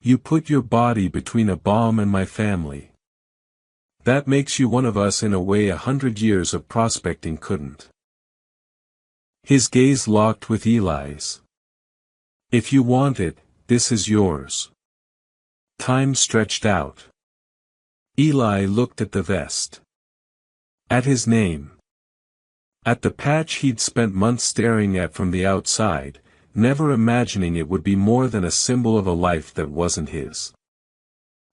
Speaker 1: You put your body between a bomb and my family. That makes you one of us in a way 100 years of prospecting couldn't. His gaze locked with Eli's. If you want it, this is yours. Time stretched out. Eli looked at the vest. At his name. At the patch he'd spent months staring at from the outside, never imagining it would be more than a symbol of a life that wasn't his.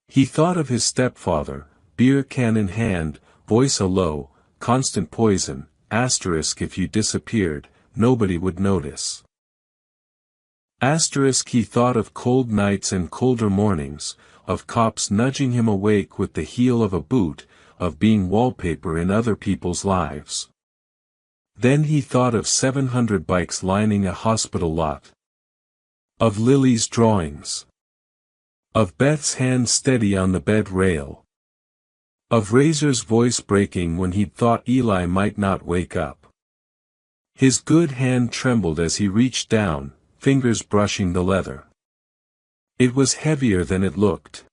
Speaker 1: He thought of his stepfather, beer can in hand, voice a low, constant poison, asterisk if you disappeared, nobody would notice. Asterisk he thought of cold nights and colder mornings, of cops nudging him awake with the heel of a boot, of being wallpaper in other people's lives. Then he thought of 700 bikes lining a hospital lot. Of Lily's drawings. Of Beth's hand steady on the bed rail. Of Razor's voice breaking when he'd thought Eli might not wake up. His good hand trembled as he reached down, fingers brushing the leather. It was heavier than it looked.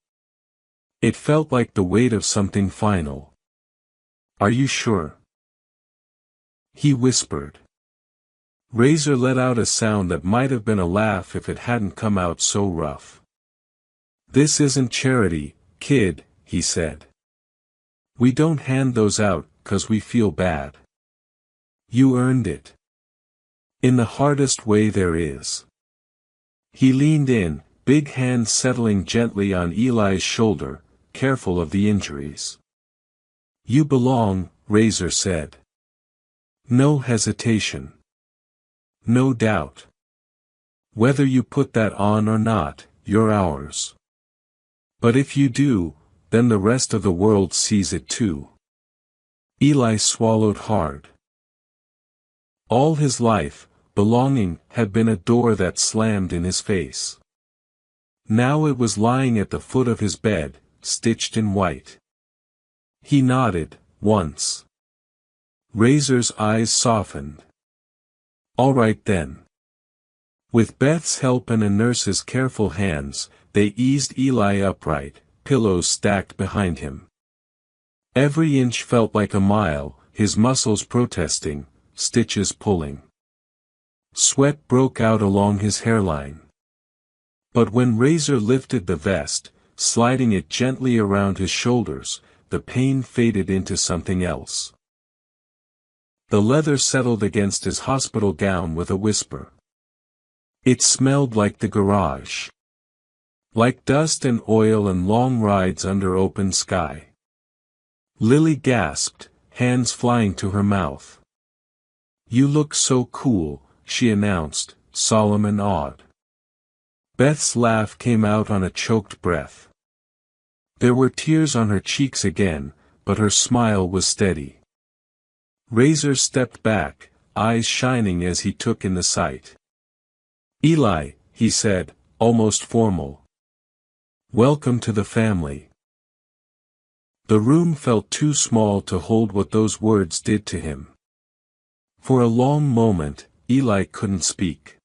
Speaker 1: It felt like the weight of something final. Are you sure? He whispered. Razor let out a sound that might have been a laugh if it hadn't come out so rough. This isn't charity, kid, he said. We don't hand those out 'cause we feel bad. You earned it. In the hardest way there is. He leaned in, big hand settling gently on Eli's shoulder, careful of the injuries. You belong, Razor said. No hesitation. No doubt. Whether you put that on or not, you're ours. But if you do, then the rest of the world sees it too. Eli swallowed hard. All his life, belonging had been a door that slammed in his face. Now it was lying at the foot of his bed, stitched in white. He nodded, once. Razor's eyes softened. All right then. With Beth's help and a nurse's careful hands, they eased Eli upright, pillows stacked behind him. Every inch felt like a mile, his muscles protesting, stitches pulling. Sweat broke out along his hairline. But when Razor lifted the vest, sliding it gently around his shoulders, the pain faded into something else. The leather settled against his hospital gown with a whisper. It smelled like the garage. Like dust and oil and long rides under open sky. Lily gasped, hands flying to her mouth. You look so cool, she announced, solemn and awed. Beth's laugh came out on a choked breath. There were tears on her cheeks again, but her smile was steady. Razor stepped back, eyes shining as he took in the sight. Eli, he said, almost formal. Welcome to the family. The room felt too small to hold what those words did to him. For a long moment, Eli couldn't speak.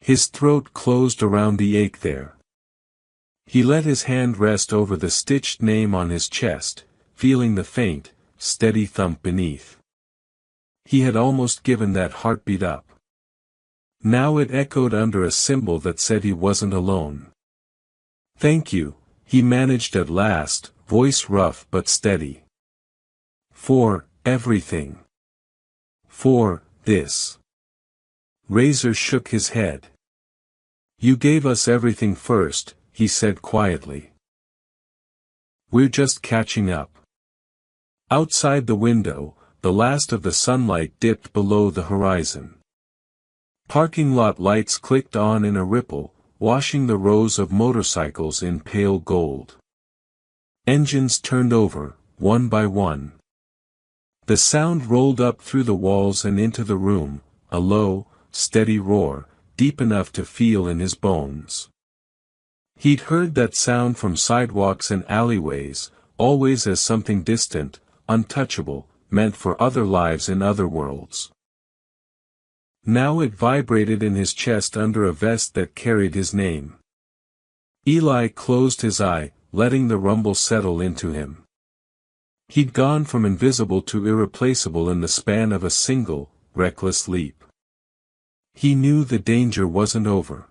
Speaker 1: His throat closed around the ache there. He let his hand rest over the stitched name on his chest, feeling the faint, steady thump beneath. He had almost given that heartbeat up. Now it echoed under a symbol that said he wasn't alone. Thank you, he managed at last, voice rough but steady. For everything. For this. Razor shook his head. You gave us everything first, he said quietly. We're just catching up. Outside the window, the last of the sunlight dipped below the horizon. Parking lot lights clicked on in a ripple, washing the rows of motorcycles in pale gold. Engines turned over, one by one. The sound rolled up through the walls and into the room, a low, steady roar, deep enough to feel in his bones. He'd heard that sound from sidewalks and alleyways, always as something distant, untouchable, meant for other lives in other worlds. Now it vibrated in his chest under a vest that carried his name. Eli closed his eye, letting the rumble settle into him. He'd gone from invisible to irreplaceable in the span of a single, reckless leap. He knew the danger wasn't over.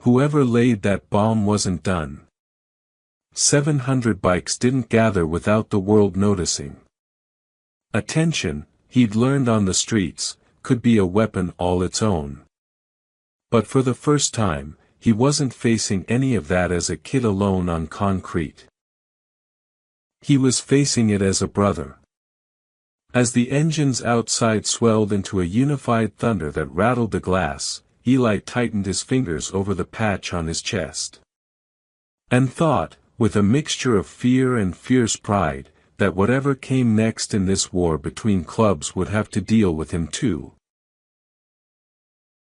Speaker 1: Whoever laid that bomb wasn't done. 700 bikes didn't gather without the world noticing. Attention, he'd learned on the streets, could be a weapon all its own. But for the first time, he wasn't facing any of that as a kid alone on concrete. He was facing it as a brother. As the engines outside swelled into a unified thunder that rattled the glass, Eli tightened his fingers over the patch on his chest. And thought, with a mixture of fear and fierce pride, that whatever came next in this war between clubs would have to deal with him too.